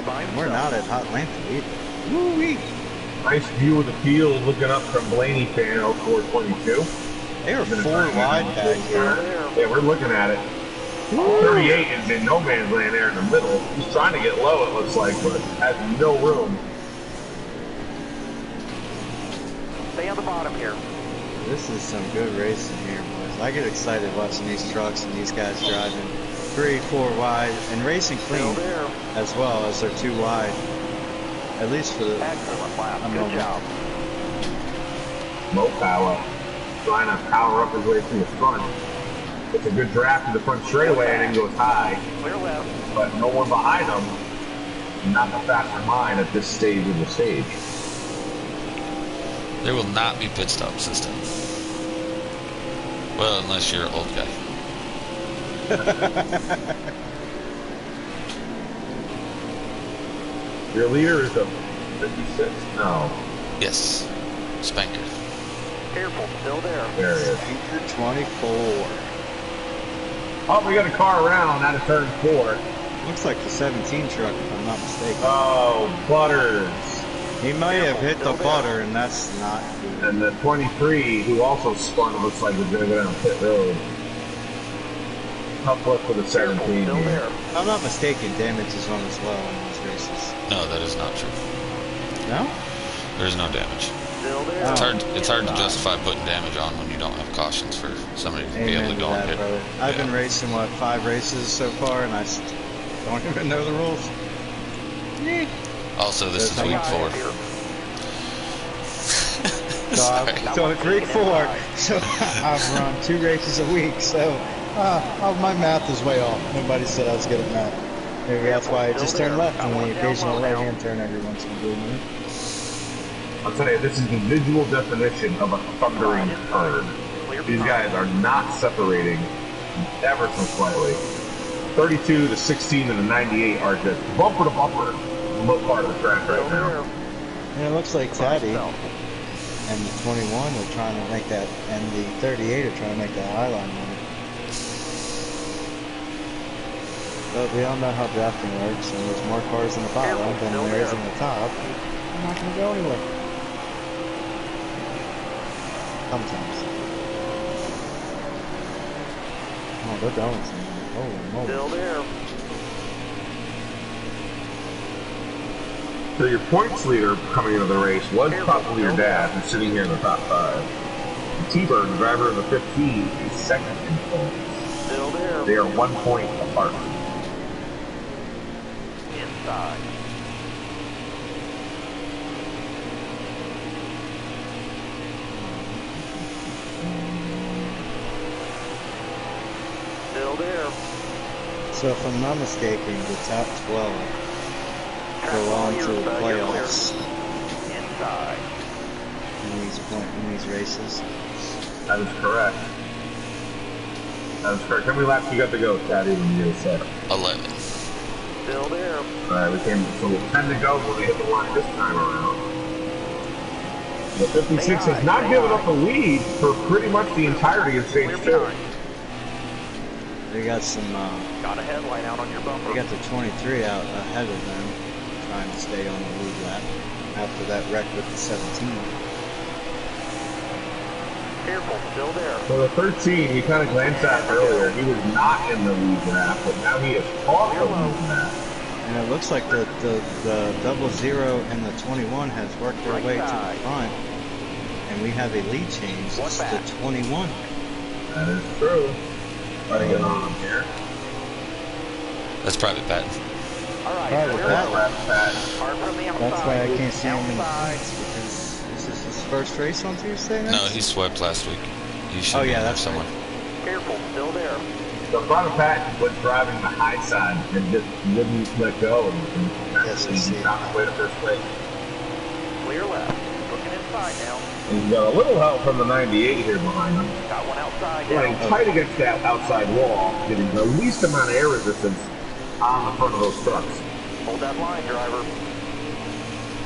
Speaker 1: And we're not at Atlanta either. Woo-wee.
Speaker 4: Nice view of the field looking up from Blaney fan 0422.
Speaker 1: They were 4 wide back here.
Speaker 4: Yeah, we're looking at it. 38 is in no man's land there in the middle. He's trying to get low, it looks like, but has no room.
Speaker 3: Stay on the bottom here.
Speaker 1: This is some good racing here, boys. I get excited watching these trucks and these guys driving 3, 4 wide and racing clean as well as they're 2 wide. At least for the
Speaker 3: Excellent lap. Good job.
Speaker 4: Mo Power trying to power up his way through the front. It's a good draft to the front straightaway and then goes high.
Speaker 3: Clear left.
Speaker 4: But no one behind him. Not the faster mind at this stage of the stage.
Speaker 2: There will not be pit stops this time. Well, unless you're an old guy.
Speaker 4: Your leader is a 56? No.
Speaker 2: Yes. Spanker.
Speaker 3: Careful, still there.
Speaker 4: There it is.
Speaker 1: Anchor 24.
Speaker 4: Oh, we got a car around out of turn 4.
Speaker 1: Looks like the 17 truck, if I'm not mistaken.
Speaker 4: Oh, Butters.
Speaker 1: He might have hit the butter, and that's not good.
Speaker 4: And the 23, who also spun, looks like we're going to go down pit road. Tough luck for the 17
Speaker 3: Still
Speaker 4: here.
Speaker 3: there.
Speaker 1: If I'm not mistaken, damage is on as well in these races.
Speaker 2: No, that is not true.
Speaker 1: No?
Speaker 2: There's no damage.
Speaker 3: Still there.
Speaker 2: It's hard to justify putting damage on when you don't have cautions for somebody to be able
Speaker 1: Amen
Speaker 2: to go
Speaker 1: to
Speaker 2: on
Speaker 1: that,
Speaker 2: pit.
Speaker 1: brother. I've been racing, 5 races so far, and I don't even know the rules.
Speaker 2: Also, this is week 4. Sorry.
Speaker 1: So it's week 4, so I've run 2 races a week, so my math is way off. Nobody said I was good at math. Maybe that's why I just turn left and the occasional right-hand turn every once in a blue moon.
Speaker 4: I'll tell you, this is the visual definition of a thundering turn. These guys are not separating ever so slightly. 32, the 16, and the 98 are just bumper to bumper in the part of the track right now.
Speaker 1: And it looks like Taddy and the 21 are trying to make that, and the 38 are trying to make that high line run. But we all know how drafting works, and there's more cars in the bottom than there is in the top. I'm not going to go anywhere. Sometimes. Oh, they're going somewhere. Holy moly.
Speaker 3: Still there.
Speaker 4: So your points leader coming into the race was probably your dad, who's sitting here in the top 5. T-Bird, the driver of the 15, is second in points.
Speaker 3: Still there.
Speaker 4: They are 1 point apart.
Speaker 3: Inside. Still there.
Speaker 1: So if I'm not mistaken, the top 12 go on to the playoffs
Speaker 3: Inside.
Speaker 1: in these races.
Speaker 4: That is correct. That is correct. How many laps you got to go, Taddy, when you get set?
Speaker 2: 11.
Speaker 3: Still there.
Speaker 4: Alright, we came so with 10 to go when we hit the line this time around. The 56 has not given up the lead for pretty much the entirety of stage 2.
Speaker 1: They got some,
Speaker 3: Got a headlight out on your bumper.
Speaker 1: they got the 23 out ahead of them, trying to stay on the lead lap after that wreck with the 17.
Speaker 3: Careful, still there.
Speaker 4: So the 13, we kind of glanced at earlier. He was not in the lead lap, but now he has caught the lead lap.
Speaker 1: And it looks like the 00 and the 21 has worked their way to the front, and we have a lead change. It's the 21.
Speaker 4: That is true. Try to get on here.
Speaker 2: That's private bet.
Speaker 3: All right,
Speaker 1: Private
Speaker 3: clear
Speaker 1: bet.
Speaker 3: left. Hard from the outside.
Speaker 1: That's why I can't see him in the
Speaker 3: Outside.
Speaker 1: points, because this is his first race on Tuesday night?
Speaker 2: No, he swept last week. He should
Speaker 1: Oh,
Speaker 2: be
Speaker 1: yeah,
Speaker 2: in there
Speaker 1: that's
Speaker 2: somewhere.
Speaker 3: Careful, still there.
Speaker 4: So Private Pat was driving the high side and just wouldn't let go. And
Speaker 1: Yes, I
Speaker 4: he
Speaker 1: see.
Speaker 4: found his way to first place.
Speaker 3: Clear left. Looking inside now.
Speaker 4: And he's got a little help from the 98 here behind him.
Speaker 3: Got one outside
Speaker 4: Running
Speaker 3: now.
Speaker 4: tight against that outside wall, getting the least amount of air resistance on the front of those trucks.
Speaker 3: Hold that line, driver.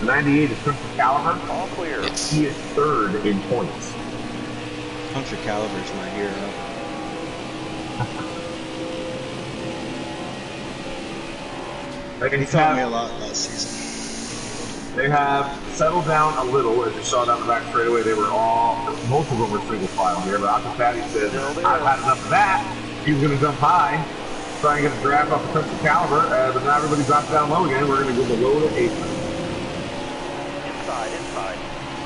Speaker 4: The 98 is Country Caliber.
Speaker 3: All clear.
Speaker 2: Yes.
Speaker 4: He is third in points.
Speaker 1: Country Caliber's my hero. He taught me a lot last season.
Speaker 4: They have settled down a little, as you saw down the back straightaway. They were most of them were single file here, but Aqua Patty said, I've had enough of that. He was going to jump high, try and get a draft off the Country Caliber, but now everybody drops down low again. We're going to go below the 8.
Speaker 3: Inside.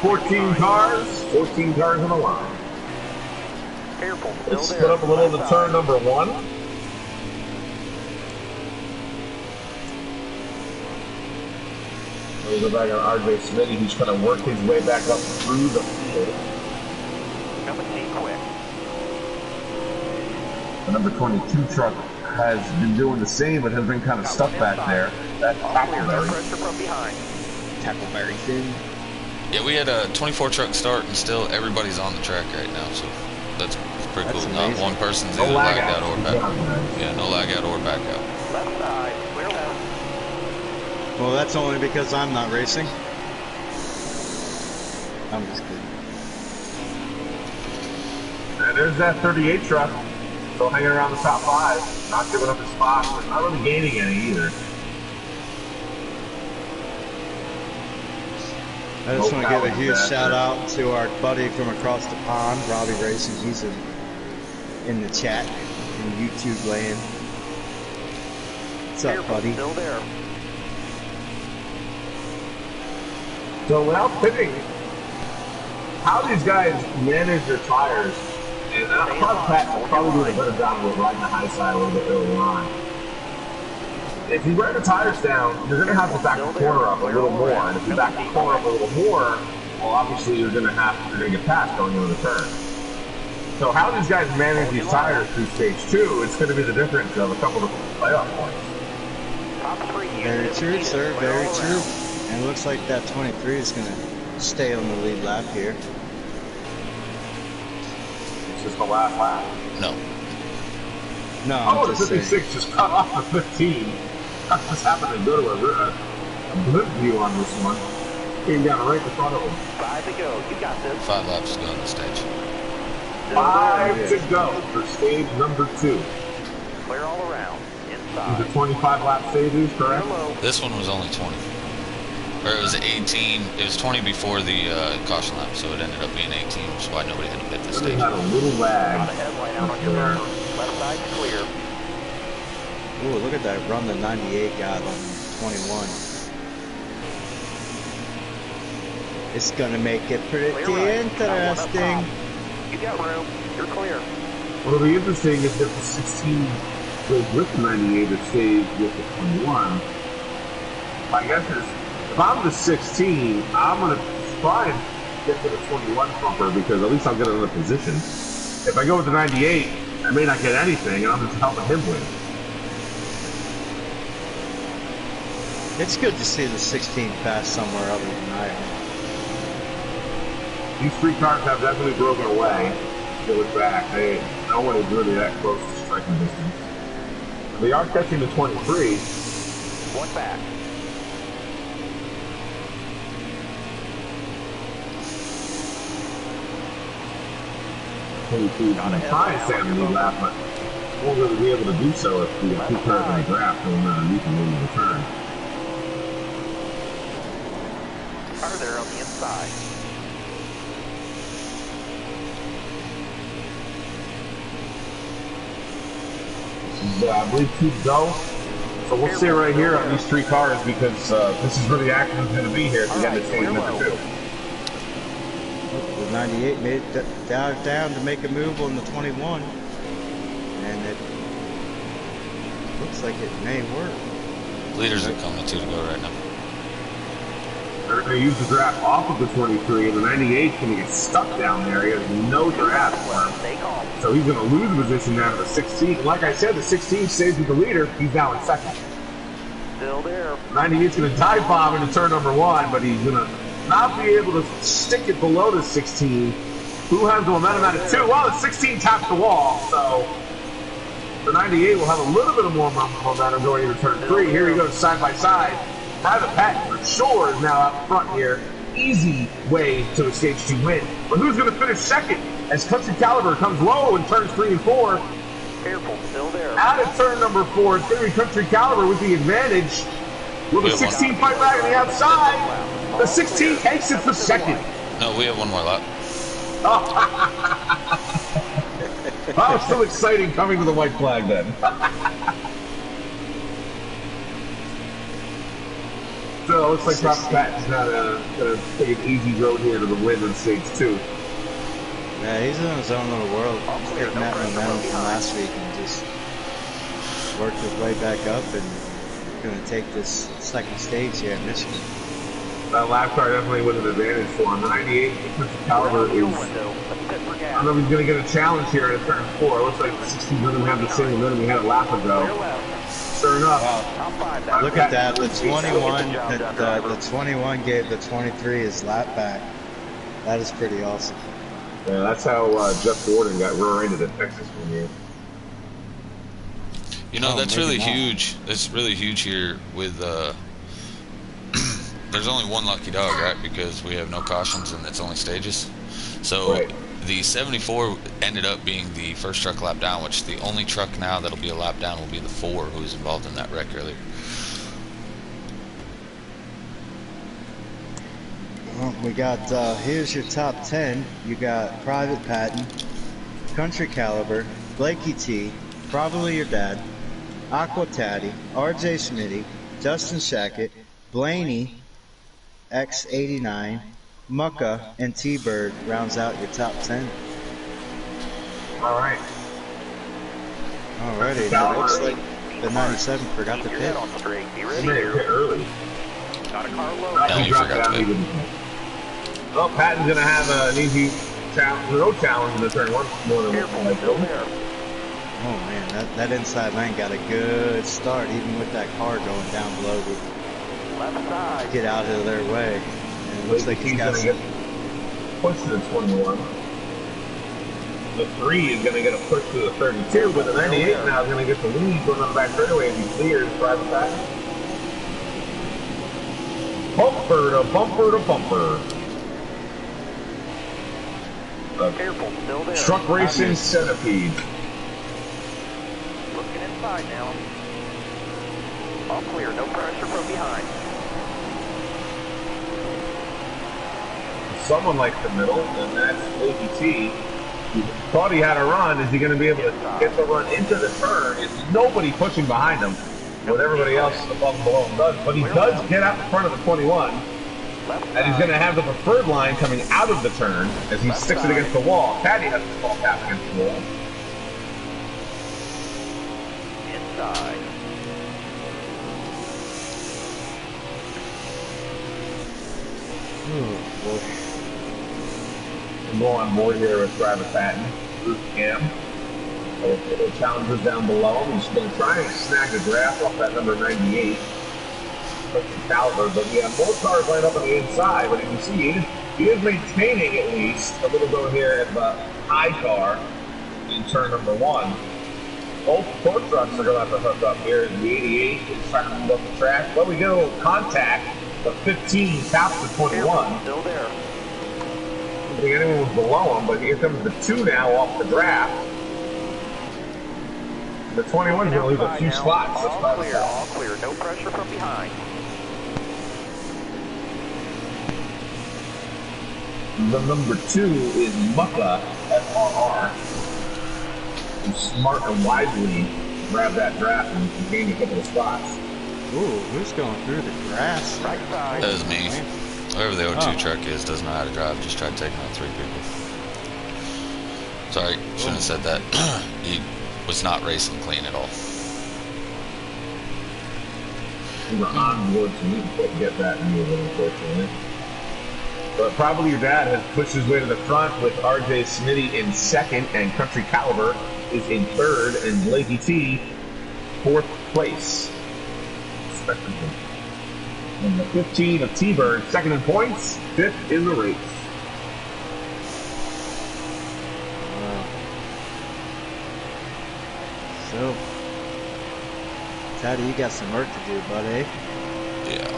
Speaker 4: 14 cars on the line.
Speaker 3: Careful.
Speaker 4: Let's split up a little to turn number 1. We'll go back on RJ Smitty, who's going to work his way back up through the field.
Speaker 3: Number 10 quick.
Speaker 4: The number 22 truck has been doing the same, but has been kind of stuck back there. That's Tackleberry.
Speaker 3: Pressure from behind.
Speaker 1: Tackleberry Finn.
Speaker 2: Yeah, we had a 24 truck start, and still everybody's on the track right now, so that's pretty
Speaker 1: That's
Speaker 2: cool.
Speaker 1: amazing.
Speaker 2: Not one person's
Speaker 4: No
Speaker 2: either
Speaker 4: lag
Speaker 2: lagged out
Speaker 4: out.
Speaker 2: or back. Yeah, no lag out or back out.
Speaker 3: Left side. Clear left.
Speaker 1: Well, that's only because I'm not racing. I'm just kidding.
Speaker 4: And there's that 38 truck. Still hanging around the top 5. Not giving up his spots, but not really gaining any either.
Speaker 1: I just want to give a huge shout out to our buddy from across the pond, Robbie Racing. He's in the chat in YouTube land. What's up,
Speaker 3: Careful.
Speaker 1: buddy?
Speaker 3: Still there.
Speaker 4: So without pitting, how these guys manage their tires, and Pat will probably do a better job of riding the high side a little bit early on. If you wear the tires down, you're going to have to back the corner up a little more, and if you back the corner up a little more, well, obviously you're going to get past going into the turn. So how these guys manage these tires through stage 2, it's going to be the difference of a couple of playoff points.
Speaker 3: Top 3
Speaker 1: Very
Speaker 3: units.
Speaker 1: true, sir.
Speaker 3: Clear
Speaker 1: Very
Speaker 3: all
Speaker 1: true.
Speaker 3: around.
Speaker 1: And it looks like that 23 is going to stay on the lead lap here.
Speaker 4: It's just the last lap.
Speaker 2: No.
Speaker 1: No,
Speaker 4: Oh,
Speaker 1: I'm
Speaker 4: the
Speaker 1: just saying.
Speaker 4: 56 just cut off the 15. I just happened to go to a blimp view on this one. Came down right in front of him.
Speaker 3: 5 to go. You got this.
Speaker 2: 5 laps to go on the stage.
Speaker 3: Still
Speaker 4: 5
Speaker 3: there.
Speaker 4: to go for stage number 2.
Speaker 3: Clear all around.
Speaker 4: These
Speaker 3: Inside.
Speaker 4: are 25 lap stages,
Speaker 3: Clear
Speaker 4: correct?
Speaker 3: low.
Speaker 2: This one was only 20. Or it was 18. It was 20 before the caution lap, so it ended up being 18, which is why nobody had to pit this
Speaker 4: Then we
Speaker 2: stage.
Speaker 4: had a little
Speaker 3: Got a
Speaker 4: lag
Speaker 3: headlight out
Speaker 4: up
Speaker 3: on your
Speaker 4: there.
Speaker 3: bumper. Left side's clear.
Speaker 1: Ooh, look at that run the 98 got on 21. It's going to make it pretty
Speaker 3: Clear right. Got one up
Speaker 1: interesting.
Speaker 3: top. You got room. You're clear.
Speaker 4: What'll be interesting is if the 16 goes with the 98 or stays with the 21. My guess is, if I'm the 16, I'm going to try and get to the 21 bumper because at least I'll get another position. If I go with the 98, I may not get anything, and I'm just helping him win.
Speaker 1: It's good to see the 16 pass somewhere other than I am.
Speaker 4: These 3 cars have definitely broken away. Go look back. No one is really that close to striking distance. They are catching the 23.
Speaker 3: One back.
Speaker 4: Try and stay on the lead lap, but won't really be able to do so if the 2 cars in the draft going underneath and moving the turn.
Speaker 3: Car there on the inside.
Speaker 4: I believe 2 to go. So we'll stay right here on these 3 cars because this is where the action is going to be here at the end of stage number 2.
Speaker 1: The 98 made it down to make a move on the 21. And it looks like it may work.
Speaker 2: Leaders are coming 2 to go right now.
Speaker 4: They're going to use the draft off of the 23, and the 98 is going to get stuck down there. He has no draft for him.
Speaker 3: Stay calm.
Speaker 4: So he's going to lose the position down to the 16. Like I said, the 16 stays with the leader. He's now in second.
Speaker 3: Still there.
Speaker 4: 98 is going to dive bomb into turn number 1, but he's going to not be able to stick it below the 16. Who has the momentum at it 2? Well, the 16 taps the wall, so The 98 will have a little bit of more momentum going into turn 3. Here he goes side by side. Private Patton for sure is now out front here. Easy way to a stage 2 win. But who's going to finish second as Country Caliber comes low in turns 3 and 4?
Speaker 3: Careful, still there.
Speaker 4: Out of turn number 4, it's going to be Country Caliber with the advantage. With a 16 fight back on the outside. The 16 takes it for second.
Speaker 2: No, we have one more lap.
Speaker 4: That was so exciting coming to the white flag then. So it looks like Private Patton's not going to take an easy road here to the win in stage 2.
Speaker 1: Yeah, he's in his own little world. He's taking that momentum from last week and just worked his way back up and going to take this second stage here in Michigan.
Speaker 4: That lap car definitely with an advantage for him. The 98 Caliber is, I don't know if he's going to get a challenge here in turn 4. It looks like the 16 doesn't have the same momentum he had a lap ago. Sure enough.
Speaker 1: Wow. Look at that. The 21 gave the 23 his lap back. That is pretty awesome.
Speaker 4: Yeah, that's how Jeff Gordon got rear-ended at Texas one year.
Speaker 2: You know, that's really huge. That's really huge here with, there's only one lucky dog, right? Because we have no cautions and it's only stages. So
Speaker 4: right.
Speaker 2: The 74 ended up being the first truck lap down, which the only truck now that'll be a lap down will be the 4 who was involved in that wreck earlier.
Speaker 1: Well, we got, here's your top 10. You got Private Patton, Country Caliber, Blakey T, Probably Your Dad, Aqua Taddy, RJ Smitty, Justin Shackett, Blaney, X89, Mucka, and T-Bird rounds out your top 10.
Speaker 4: All right.
Speaker 1: Alrighty, it looks like the 97 forgot to pit.
Speaker 4: He made it early.
Speaker 3: Not a car low.
Speaker 2: No, you forgot to pit.
Speaker 4: Well, Patton's going to have an easy road challenge in the turn 1 more than one.
Speaker 3: Still there.
Speaker 1: Oh man, that inside lane got a good start, even with that car going down below to
Speaker 3: Left side.
Speaker 1: get out of their way. And it looks like he's got
Speaker 4: going to get pushed to the 21. The 3 is going to get a push to the 32, but the 98 now is going to get the lead going on the back straightaway as he clears Private Patton. Bumper to bumper to bumper.
Speaker 3: Careful, still there.
Speaker 4: Truck racing centipede.
Speaker 3: Looking inside now. All clear, no pressure from behind.
Speaker 4: Someone like the middle, and that's Blakey T. He thought he had a run. Is he going to be able to get the run into the turn? Is nobody pushing behind him? What everybody else above and below him does. But he does get out in front of the 21. And he's going to have the preferred line coming out of the turn as he sticks it against the wall. Patty has the ball tap against the wall.
Speaker 3: Inside.
Speaker 1: Oh boy.
Speaker 4: We'll go on board here with Private Patton. Bruce Cam. The challengers down below him. He's going to try and snag the draft off that number 98. Caliber, but we have more cars lined up on the inside. But you can see he is maintaining at least a little go here at the high car in turn number 1. Both port trucks are going to have to hook up here. The 88 is trying to move up the track. But we get a little contact. The 15 taps the 21.
Speaker 3: Still there.
Speaker 4: I don't think anyone was below him, but here comes the 2 now off the draft. The 21 is going to lose a few spots.
Speaker 3: All clear, no pressure from behind.
Speaker 4: The number 2 is Mucka, FRR. Who smart and wisely grabbed that draft and gained a couple of spots.
Speaker 1: Ooh, who's going through the grass?
Speaker 3: Right side.
Speaker 2: That was me. Whoever the O2 truck is doesn't know how to drive. Just tried taking out 3 people. Sorry, shouldn't have said that. He was not racing clean at all.
Speaker 4: We were on board, so we couldn't get that move, unfortunately. But Probably Your Dad has pushed his way to the front with RJ Smitty in 2nd, and Country Caliber is in 3rd, and Blakey T 4th place, respectively. And the 15 of T-Bird, 2nd in points, 5th in the race.
Speaker 1: So Taddy, you got some work to do, buddy.
Speaker 2: Yeah.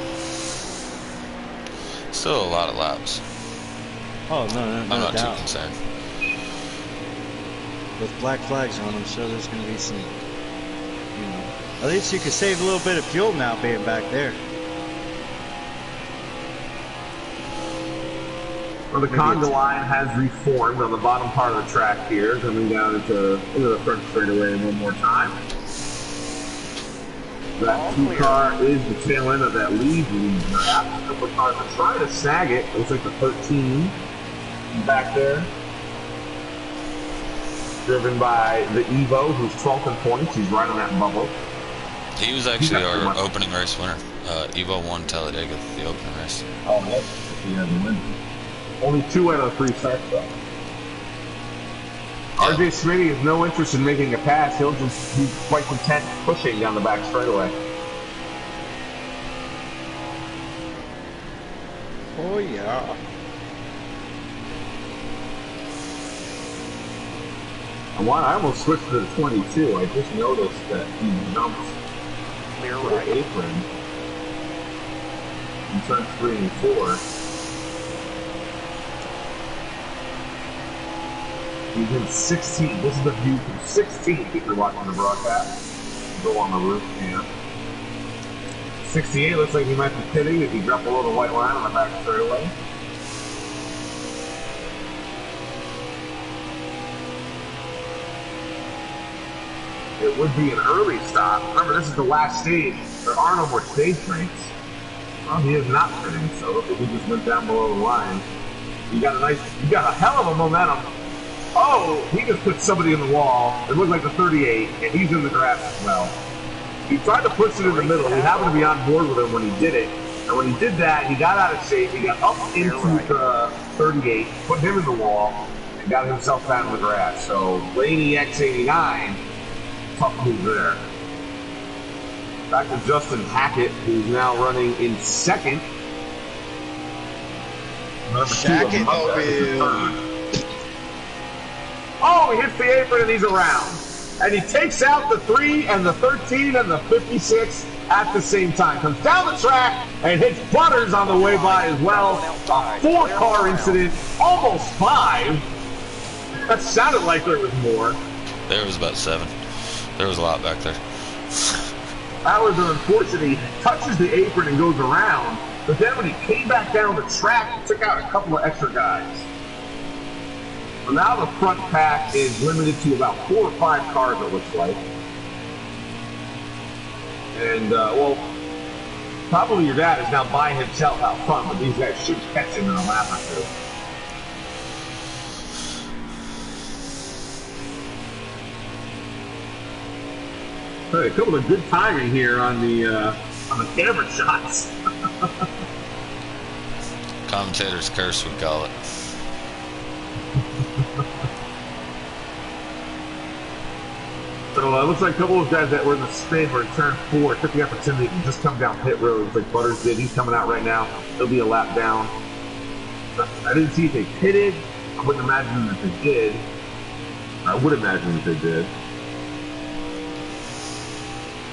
Speaker 2: Still a lot of laps.
Speaker 1: Oh, no
Speaker 2: I'm not
Speaker 1: doubt.
Speaker 2: too concerned.
Speaker 1: With black flags on them, so there's going to be some, you know. At least you could save a little bit of fuel now being back there.
Speaker 4: Well, the conga line has reformed on the bottom part of the track here, coming down into the front straightaway one more time. That 2 car is the tail end of that lead draft. A couple of cars are trying to snag it. Looks like the 13 back there. Driven by the Evo, who's 12th in points. He's right on that bubble.
Speaker 2: He was actually our opening race winner. Evo won Talladega, the opening race.
Speaker 4: Oh, yes. He had the win. Only 2 out of 3 starts, though.
Speaker 2: Yeah.
Speaker 4: RJ Smitty has no interest in making a pass. He'll just be quite content pushing down the back straightaway.
Speaker 1: Oh, yeah.
Speaker 4: I almost switched to the 22. I just noticed that he jumped
Speaker 3: Clear
Speaker 4: the
Speaker 3: right.
Speaker 4: apron in turns 3 and 4. He's in 16. This is the view from 16 if you're watching the broadcast. Go on the roof cam. 68 looks like he might be pitting if he dropped below the white line on the back straightaway. It would be an early stop. Remember, this is the last stage. There are no more stage breaks. Well, he is not pitting, so if he just went down below the line. You got a hell of a momentum. Oh, he just put somebody in the wall. It looked like the 38, and he's in the grass as well. He tried to push it in the middle. We happened to be on board with him when he did it. And when he did that, he got out of shape. He got up into the 38, put him in the wall, and got himself down in the grass. So, Laney X89, tough move there. Back to Justin Hackett, who's now running in second.
Speaker 1: Hackett mobile.
Speaker 4: Oh, he hits the apron and he's around. And he takes out the 3 and the 13 and the 56 at the same time. Comes down the track and hits Butters on the way by as well. A 4-car incident, almost 5. That sounded like there was more.
Speaker 2: There was about 7. There was a lot back there.
Speaker 4: That was unfortunate. He touches the apron and goes around. But then when he came back down the track, he took out a couple of extra guys. Well, now the front pack is limited to about 4 or 5 cars, it looks like. And, well, probably your dad is now by himself out front, but these guys should catch him in a lap or 2. A couple of good timing here on the camera shots.
Speaker 2: Commentator's curse, we call it.
Speaker 4: So it looks like a couple of guys that were in the spin were in turn 4 took the opportunity to just come down pit road like Butters did. He's coming out right now. He'll be a lap down. I didn't see if they pitted. I wouldn't imagine that they did. I would imagine that they did.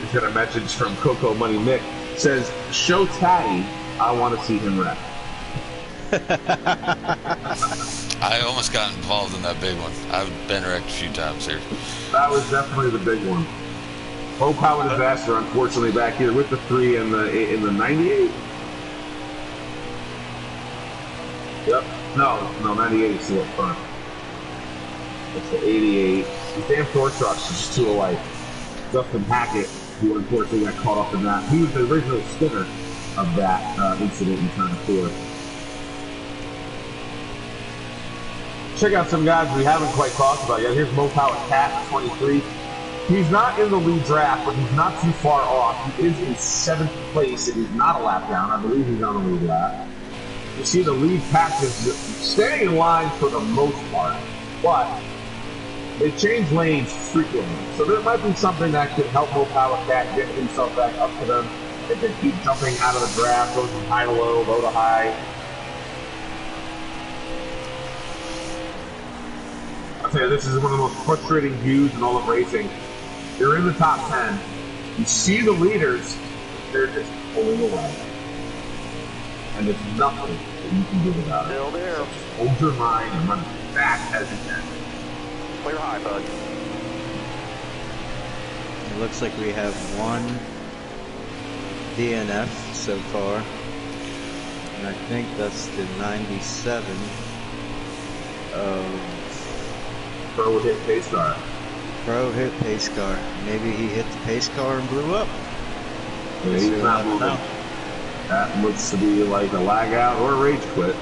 Speaker 4: Just got a message from Coco Money Mick. Says, show Taddy, I want to see him wreck.
Speaker 2: I almost got involved in that big one. I've been wrecked a few times here.
Speaker 4: That was definitely the big one. Low power disaster, unfortunately, back here with the 3 and the 98. Yep. No, 98 is still up front. It's the 88. The damn tour trucks are just too alike. Justin Hackett, who unfortunately got caught up in that. He was the original spinner of that incident in turn 4. Check out some guys we haven't quite talked about yet. Here's Mopower Cat, 23. He's not in the lead draft, but he's not too far off. He is in 7th place, and he's not a lap down. I believe he's on the lead lap. You see the lead pack is staying in line for the most part, but they change lanes frequently. So there might be something that could help Mopower Cat get himself back up to them. If they keep jumping out of the draft, going from high to low, low to high. I'll tell you, this is one of the most frustrating views in all of racing. You're in the top 10, You see the leaders, they're just pulling away. And there's nothing that you can do about it.
Speaker 3: Still there.
Speaker 4: So just hold your line and run as fast as you can.
Speaker 3: Clear high, bud.
Speaker 1: It looks like we have one DNF so far. And I think that's the 97 of
Speaker 4: Pro hit pace car.
Speaker 1: Pro hit pace car. Maybe he hit the pace car and blew up.
Speaker 4: Yeah, he's
Speaker 1: We'll
Speaker 4: not
Speaker 1: never
Speaker 4: moving.
Speaker 1: know.
Speaker 4: That looks to be like a lag out or a rage quit.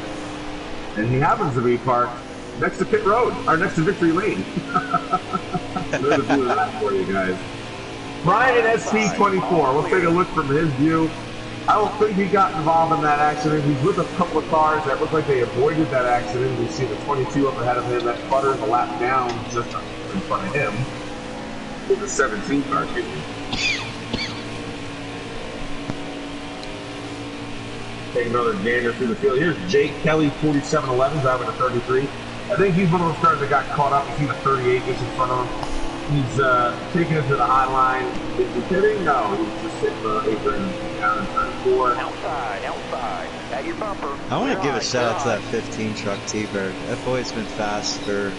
Speaker 4: And he happens to be parked next to pit road, or next to victory lane. There's a view of that for you guys. Brian SP24, let's take a look from his view. I don't think he got involved in that accident. He's with a couple of cars that look like they avoided that accident. We see the 22 up ahead of him, that butters a lap down just in front of him. With the 17 car shooting. Take another gander through the field. Here's Jake Kelly, 4711, driving a 33. I think he's one of those cars that got caught up. You see the 38 just in front of him. He's taking it to the high line. Is he kidding? No, he's just hitting the apron down in turn 4.
Speaker 3: Outside, outside. At your bumper.
Speaker 1: I want to
Speaker 3: Clear
Speaker 1: give a
Speaker 3: high,
Speaker 1: shout out to
Speaker 3: clear
Speaker 1: that 15 truck T-Bird. That boy's been fast for,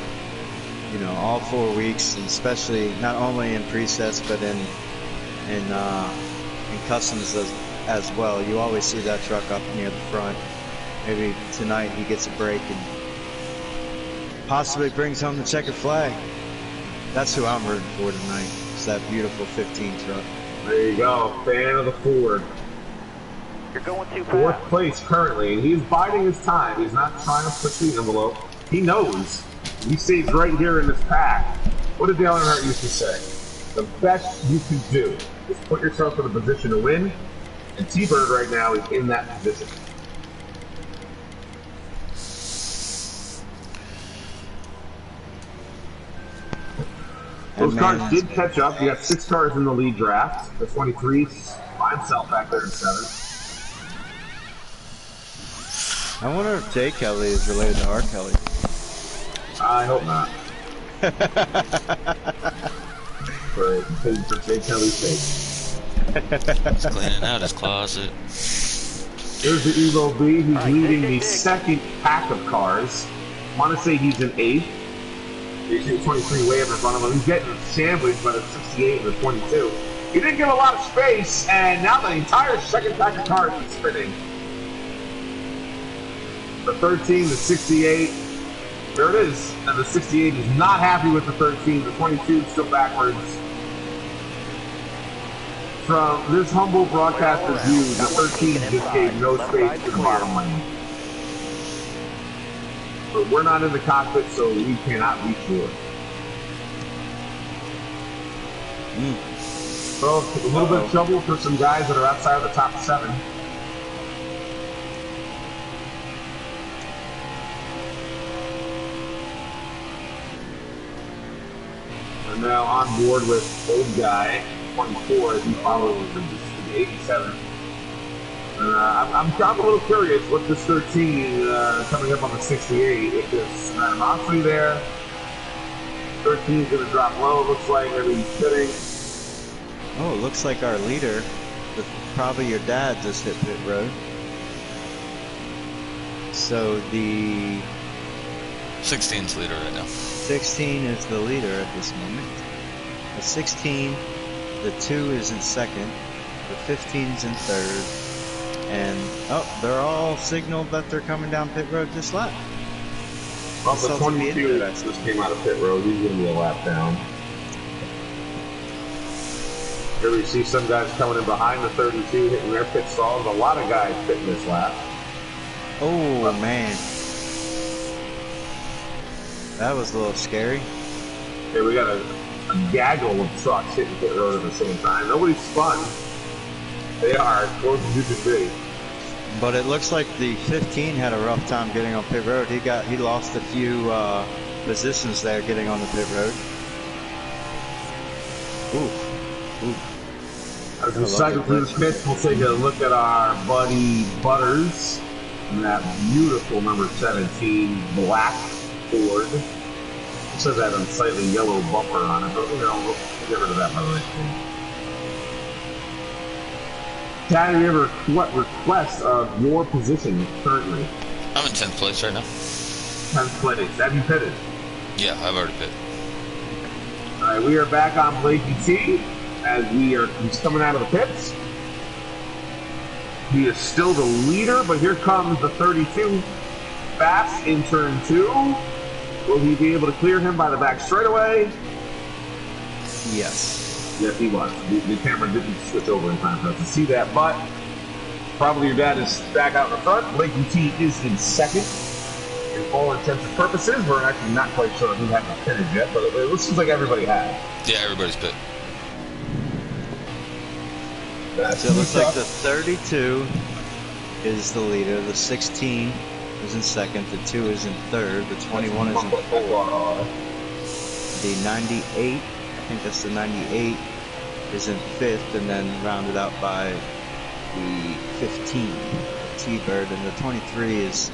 Speaker 1: you know, all 4 weeks, and especially not only in presets but in customs as well. You always see that truck up near the front. Maybe tonight he gets a break and possibly brings home the checkered flag. That's who I'm rooting for tonight. It's that beautiful 15 truck.
Speaker 4: There you go, fan of the Ford.
Speaker 3: You're going too
Speaker 4: Fourth
Speaker 3: fast.
Speaker 4: place currently, and he's biding his time. He's not trying to push the envelope. He knows. He stays right here in this pack. What did Dale Earnhardt used to say? The best you can do is put yourself in a position to win, and T-Bird right now is in that position. Those cars did catch up. You got 6 cars in the lead draft. The 23's by himself back there in 7th.
Speaker 1: I wonder if Jay Kelly is related to R. Kelly.
Speaker 4: I hope not. for Jay Kelly's sake.
Speaker 2: He's cleaning out his closet.
Speaker 4: Here's the Evo B. He's leading the second pack of cars. I want to say he's in 8th. You see the 23 way up in front of him. He's getting sandwiched by the 68 and the 22. He didn't give a lot of space, and now the entire second pack of cars is spinning. The 13, the 68, there it is. And the 68 is not happy with the 13. The 22 is still backwards. From this humble broadcaster's view, the 13 just gave no space to the bottom lane. But we're not in the cockpit, so we cannot be sure. So, a little bit of trouble for some guys that are outside of the top 7. And now on board with old guy 24 as he follows the 87. I'm a little curious what this 13 coming up on the 68. If there's an animosity there, 13 is going to drop low. It looks like he's sitting.
Speaker 1: Oh, it looks like our leader, probably your dad, just hit pit road. So the
Speaker 2: 16's leader right now.
Speaker 1: 16 is the leader at this moment. The 16, the 2 is in second, the 15 is in third, and they're all signaled that they're coming down pit road this lap.
Speaker 4: Well, the 22 that just came out of pit road, he's going to be a lap down. Here we see some guys coming in behind the 32, hitting their pit stalls. A lot of guys pitting this lap.
Speaker 1: Oh, man. That was a little scary.
Speaker 4: Okay, we got a gaggle of trucks hitting pit road at the same time. Nobody's spun. They are, close as you can be.
Speaker 1: But it looks like the 15 had a rough time getting on pit road. He lost a few positions there getting on the pit road. Ooh.
Speaker 4: As we cycle through the pits, we'll take a look at our buddy Butters and that beautiful number 17 black Ford. It says that on slightly yellow bumper on it, but we'll get rid of that by the way. Tad, do you ever what request of your position currently?
Speaker 2: I'm in 10th place right now.
Speaker 4: 10th place. Have you pitted?
Speaker 2: Yeah, I've already pit.
Speaker 4: All right, we are back on Blakey T as he's coming out of the pits. He is still the leader, but here comes the 32 fast in turn 2. Will he be able to clear him by the back straightaway?
Speaker 1: Yes.
Speaker 4: Yes, he was. The camera didn't switch over in time for us to see that, but probably your dad is back out in the front. Blakey T is in second. In all intents and purposes, we're actually not quite sure who hasn't pitted yet, but it looks like everybody has.
Speaker 2: Yeah, everybody's pit.
Speaker 1: So it looks like the 32 is the leader, the 16 is in second, the 2 is in third, the 21 is in fourth, the 98, I think that's the 98, is in fifth, and then rounded out by the 15, T-Bird, and the 23 is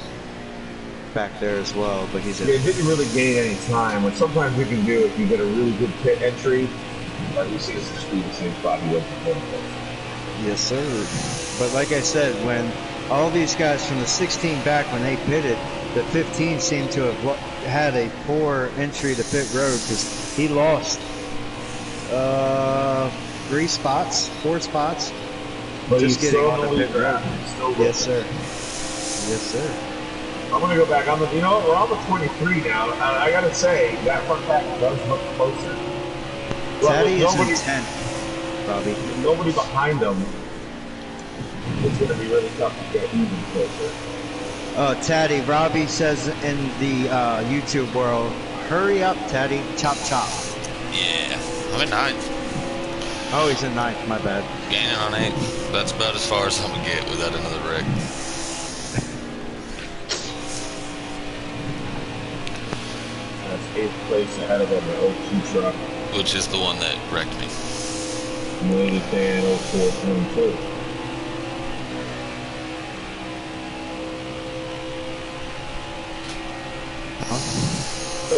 Speaker 1: back there as well, but he's in.
Speaker 4: It didn't really gain any time, which sometimes we can do if you get a really good pit entry. Like you see, it's just be the same spot he was before.
Speaker 1: Yes, sir. But like I said, when all these guys from the 16 back, when they pitted, the 15 seemed to have had a poor entry to pit road because he lost 4 spots.
Speaker 4: But
Speaker 1: just
Speaker 4: he's
Speaker 1: getting
Speaker 4: still
Speaker 1: on the pit road. Yes, sir. Yes, sir.
Speaker 4: I'm gonna go back on the. You know, we're on the 23 now. And I gotta say that front pack does look closer.
Speaker 1: Taddy is in 10th. Robbie.
Speaker 4: Nobody behind them. It's going to be really tough to get even closer.
Speaker 1: Taddy, Robbie says in the YouTube world, hurry up, Taddy, chop chop.
Speaker 2: Yeah, I'm in 9th.
Speaker 1: Oh, he's in 9th, my bad.
Speaker 2: Gaining on 8th. That's about as far as I'm going to get without another wreck.
Speaker 4: That's 8th place ahead of him, the 02 truck.
Speaker 2: Which is the one that wrecked me.
Speaker 4: Lady Fan 0422.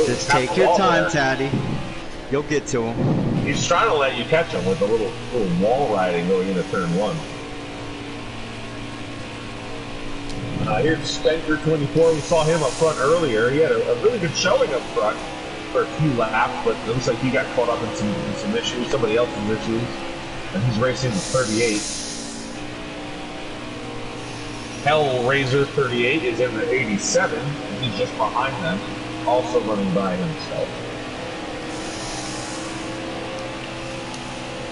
Speaker 1: Just take your time, Taddy. You'll get to him.
Speaker 4: He's trying to let you catch him with a little wall riding going into turn 1. Here's Spencer 24. We saw him up front earlier. He had a really good showing up front for a few laps, but it looks like he got caught up in some issues, somebody else's issues, and he's racing the 38. Hellraiser 38 is in the 87, and he's just behind them, also running by himself.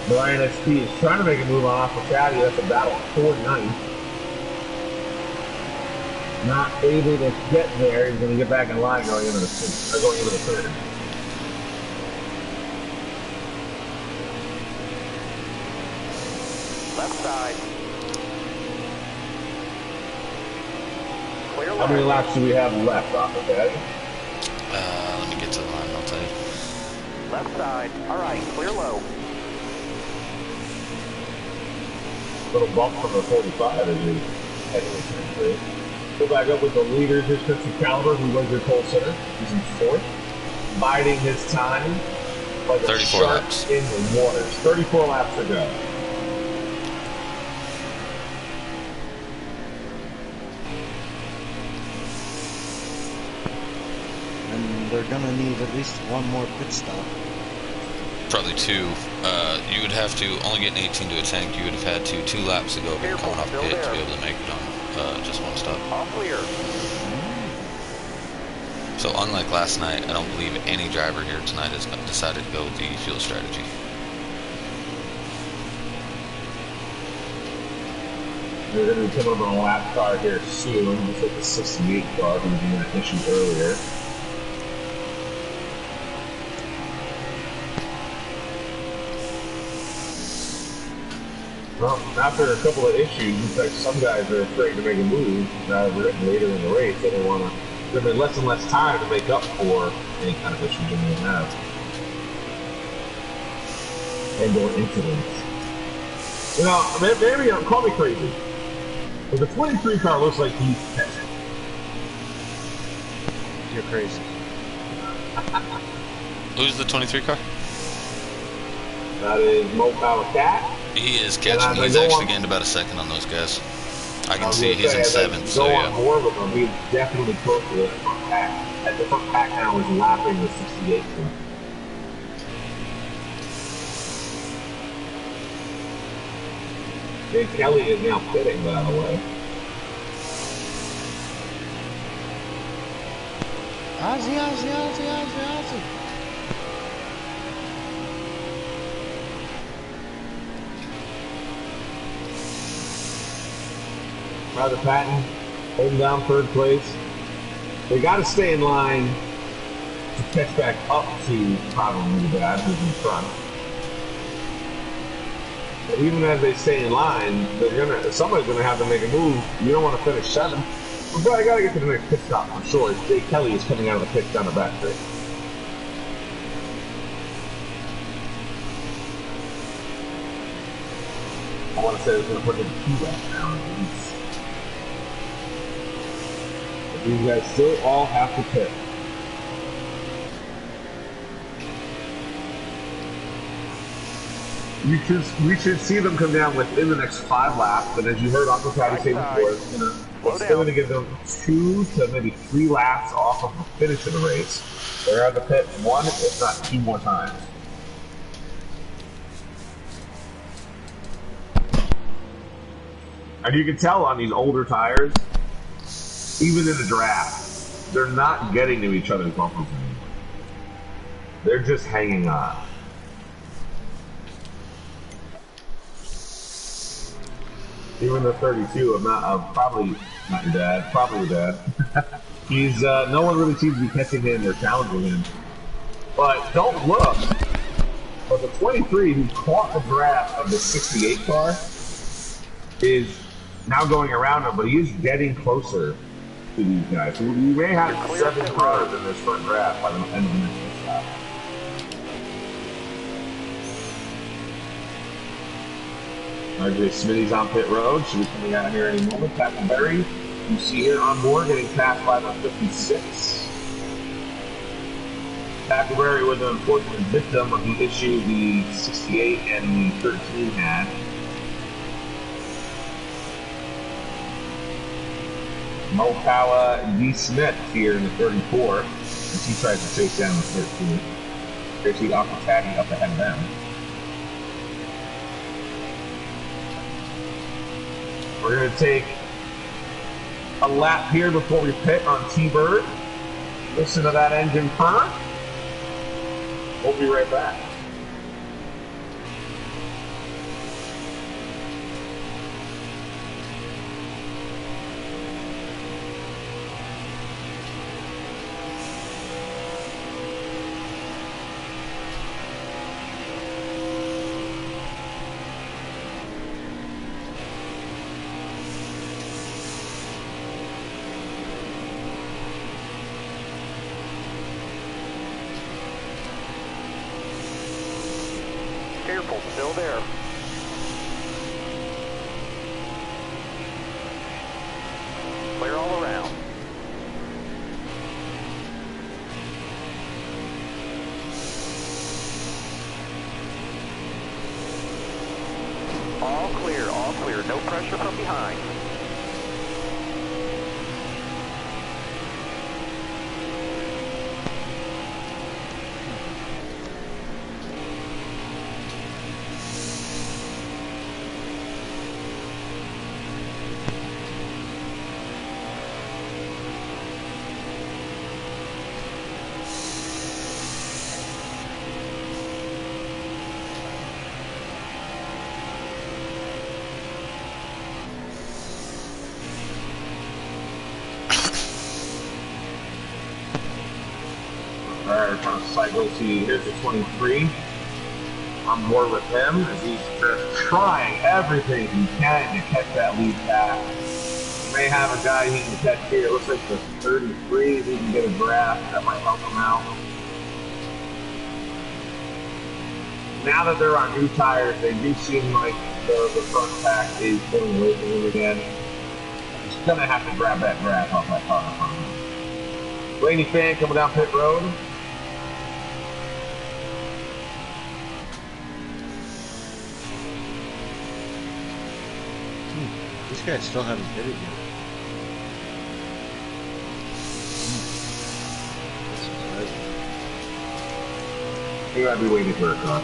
Speaker 4: Brian SP is trying to make a move on off of Caddy. That's a battle for 9th. Not able to get there. He's going to get back in line going into the third.
Speaker 3: Left side. Clear
Speaker 4: How many laps do we have left off of that?
Speaker 2: Let me get to the line, I'll tell you.
Speaker 3: Left side. All right, clear low.
Speaker 4: Little bump from the 45 as we head into turn 3. Go back up with the leaders. Here's Christian Caliber, who was your pole sitter. He's in 4th. Biding his time like a
Speaker 2: 34
Speaker 4: shark
Speaker 2: laps.
Speaker 4: in the waters. 34 laps to go.
Speaker 1: And they're going to need at least one more pit stop.
Speaker 2: Probably 2. You would have to only get an 18 to a tank. You would have had to 2 laps ago coming off pit to be able to make it on just one stop.
Speaker 3: All clear.
Speaker 2: So unlike last night, I don't believe any driver here tonight has decided to go with the fuel strategy.
Speaker 4: They're going to be coming up on a lap car here soon. Just like the 68 car who was in that issue earlier. Well, after a couple of issues, in fact, some guys are afraid to make a move later in the race. They don't want to. There's been less and less time to make up for any kind of issues they may have. And or incidents. You know, maybe call me crazy, but the 23 car looks like he's catching.
Speaker 1: You're crazy.
Speaker 2: Who's the 23 car?
Speaker 4: That is Mo Power Cat.
Speaker 2: He is catching. He's actually gained about a second on those guys. I can see he's in seventh, so yeah.
Speaker 4: Go on more with him. He's definitely close to the front pack. At the front pack now is lapping the 68 car. Dave Kelly is now pitting, by the way.
Speaker 1: Ozzy.
Speaker 4: Rather Patton, holding down third place. They got to stay in line to catch back up to probably the guy who's in front. But even as they stay in line, somebody's gonna have to make a move. You don't want to finish 7th. But I gotta get to the next pit stop for sure. Jake Kelly is coming out of the pit down the back straight. I want to say it's gonna put in 2 laps now at least. But these guys still all have to pit. We should see them come down within the next 5 laps, and as you heard Uncle Patty say before, it's still going to give them 2 to maybe 3 laps off of the finish of the race. They're at the pit 1, if not 2 more times. And you can tell on these older tires, even in the draft, they're not getting to each other's bumpers anymore. They're just hanging on. Even the 32, I'm probably not your dad, probably your dad. He's, no one really seems to be catching him or challenging him. But don't look. But the 23 who caught the draft of the 68 car is now going around him, but he is getting closer to these guys. We may have 7 cars in this front draft by the end of the next stop. RJ Smitty's on pit road. Should be coming out here any moment. Captain Berry, you see here on board, getting passed by the 56. Captain Berry was an unfortunate victim of the issue the 68 and the 13 had. Mo Pala, D. Smith here in the 34, as he tries to chase down the 13. There's the Aquatati up ahead of them. We're going to take a lap here before we pit on T-Bird. Listen to that engine purr. We'll be right back.
Speaker 3: Careful, still there. Clear all around. All clear, all clear. No pressure from behind.
Speaker 4: Alright, on cycle to here's the 23. On board with him as he's just trying everything he can to catch that lead pass. May have a guy he can catch here. It looks like the 33. He can get a draft. That might help him out. Now that they're on new tires, they do seem like the front pack is pulling away from him again. He's going to have to grab that draft off that car in front of him. Blaney Fan coming down pit road.
Speaker 1: These guys still haven't hit it yet.
Speaker 4: You gotta be waiting for a car.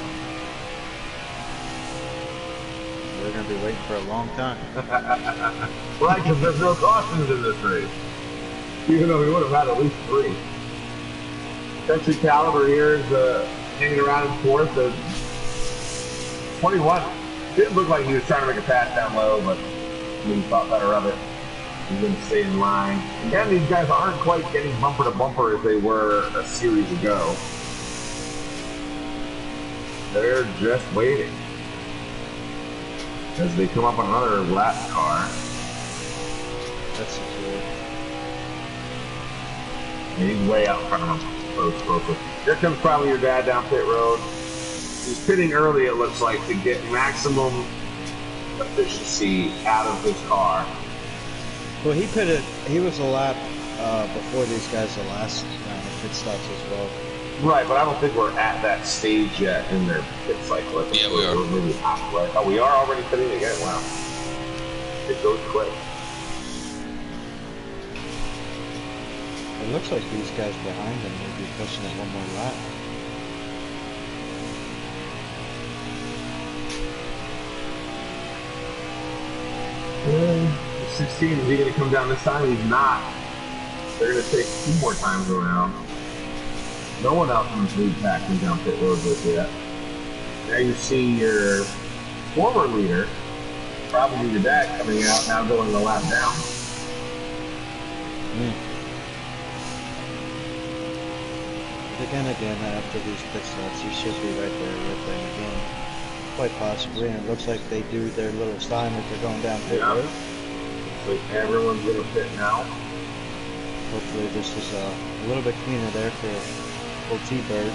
Speaker 1: They're gonna be waiting for a long time.
Speaker 4: Right, because there's no cautions in this race. Even though we would have had at least 3. Country Caliber here is hanging around in 4th. 21 didn't look like he was trying to make a pass down low, but he thought better of it. He's going to stay in line. Again, these guys aren't quite getting bumper to bumper as they were a series ago. They're just waiting as they come up on another lap car.
Speaker 1: That's secure.
Speaker 4: And he's way out in front of him. Close. Here comes probably your dad down pit road. He's pitting early, it looks like, to get maximum efficiency out of his car.
Speaker 1: Well, he was a lap before these guys the last round of pit stops as well.
Speaker 4: Right, but I don't think we're at that stage yet in their pit cycle.
Speaker 2: Yeah, we are.
Speaker 4: We're maybe halfway. Oh, we are already pitting again? Wow. It goes quick.
Speaker 1: It looks like these guys behind him will be pushing it one more lap.
Speaker 4: Yeah, 16, is he going to come down this time? He's not. They're going to take 2 more times around. No one else in this lead pack can down pit road with yet. Now you see your former leader, probably your dad, coming out now going a lap down.
Speaker 1: Again, after these pit stops, he should be right there with them again. Quite possibly, and it looks like they do their little sign that they're going down pit road.
Speaker 4: So everyone's going to pit now.
Speaker 1: Hopefully this is a little bit cleaner there for old T-Bird.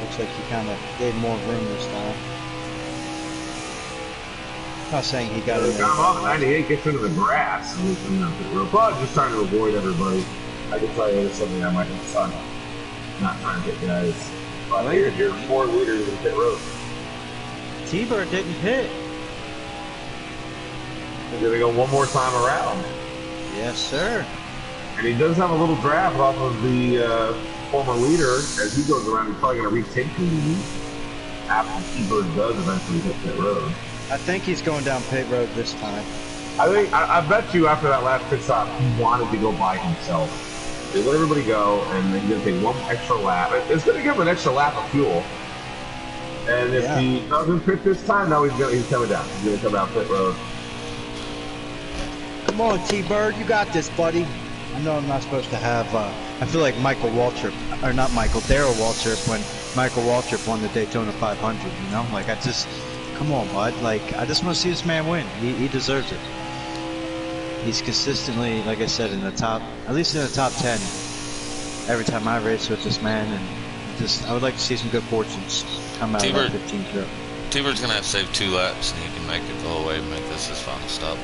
Speaker 1: Looks like he kind of gave more room this time. Not saying he got in there.
Speaker 4: Come off 98, gets into the grass. But just trying to avoid everybody. I can tell you there's something I might have done. Not trying to hit guys. But here's your 4 leaders in pit road.
Speaker 1: T-Bird didn't hit.
Speaker 4: He's going to go one more time around.
Speaker 1: Yes, sir.
Speaker 4: And he does have a little draft off of the former leader. As he goes around, he's probably going to retake the lead after T-Bird does eventually hit pit road.
Speaker 1: I think he's going down pit road this time.
Speaker 4: I bet you after that last pit stop, he wanted to go by himself. They let everybody go, and he's going to take 1 extra lap. It's going to give him an extra lap of fuel. And if he doesn't pit this time, no, he's coming down. He's going to come down pit road.
Speaker 1: Come on, T-Bird, you got this, buddy. I know I'm not supposed to have, I feel like Darrell Waltrip when Michael Waltrip won the Daytona 500, you know? Like, come on, bud. Like, I just want to see this man win. He deserves it. He's consistently, like I said, in the top, at least in the top 10 every time I race with this man, and I would like to see some good fortunes come out of that 15 trip.
Speaker 2: T-Bird's going to have to save 2 laps, and he can make it the whole way and make this his final stop.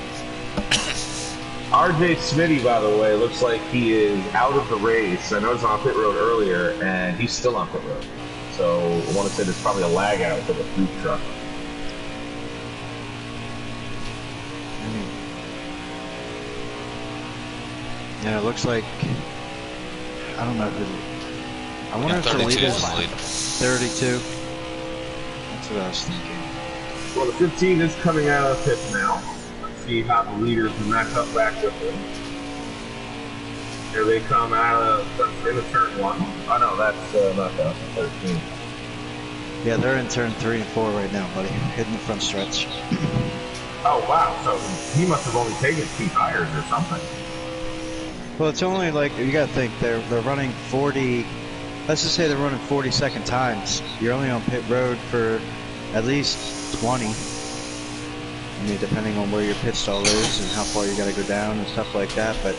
Speaker 4: RJ Smitty, by the way, looks like he is out of the race. I noticed on pit road earlier, and he's still on pit road. So I want to say there's probably a lag out for the food truck.
Speaker 1: Yeah, it looks like, I don't know who, I wonder if the lead is 32. That's what I was thinking.
Speaker 4: Well, the 15 is coming out of the pit now. Let's see how the leaders match up back with them. Here they come out of into turn 1. Oh no, that's not that, 13.
Speaker 1: Yeah, they're in turn 3 and 4 right now, buddy. Hitting the front stretch.
Speaker 4: Oh wow, so he must have only taken 2 tires or something.
Speaker 1: Well, it's only like, you gotta think, they're running 40, let's just say they're running 40-second times. You're only on pit road for at least 20. I mean, depending on where your pit stall is and how far you gotta go down and stuff like that, but...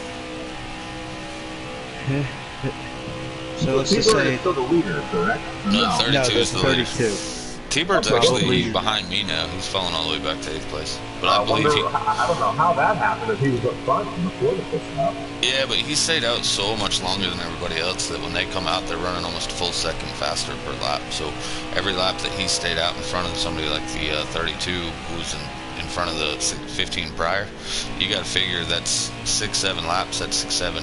Speaker 1: So let's just say...
Speaker 4: Still the leader, correct?
Speaker 2: No, 32 is the leader.
Speaker 1: 32.
Speaker 2: T-Bird's actually behind me now. He's fallen all the way back to 8th place. But I believe
Speaker 4: I don't know how that happened if he was up front before the pit stop.
Speaker 2: Yeah, but he stayed out so much longer than everybody else that when they come out, they're running almost a full second faster per lap. So every lap that he stayed out in front of somebody like the 32 who's in front of the 15 prior, you got to figure that's 6-7 laps. That's 6-7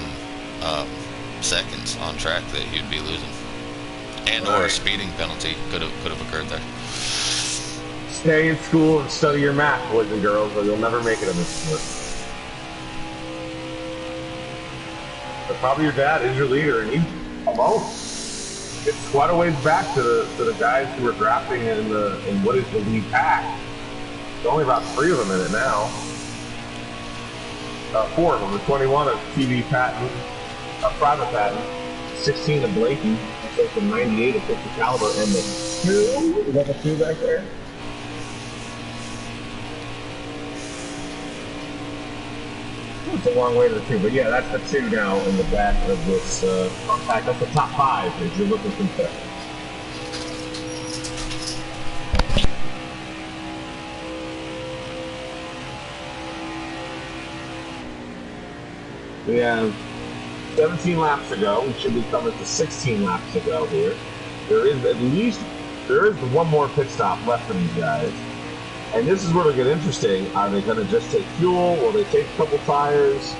Speaker 2: seconds on track that he'd be losing, and or a speeding penalty could have occurred there.
Speaker 4: Stay in school and study your math, boys and girls, or you'll never make it in this sport. But probably your dad is your leader, and he's alone. It's quite a ways back to the guys who were drafting in what is the lead pack. There's only about 3 of them in it now. 4 of them. The 21 of TV Patton, Private Patton, 16 of Blakey, so from 98 of 50 caliber, and the 2, is that the 2 back there? It's a long way to the 2, but yeah, that's the 2 now in the back of this pack. That's the top 5 if you're looking for that. We have 17 laps to go. We should be coming to 16 laps to go here. There is one more pit stop left for these guys. And this is where it get interesting. Are they going to just take fuel? Will they take a couple tires?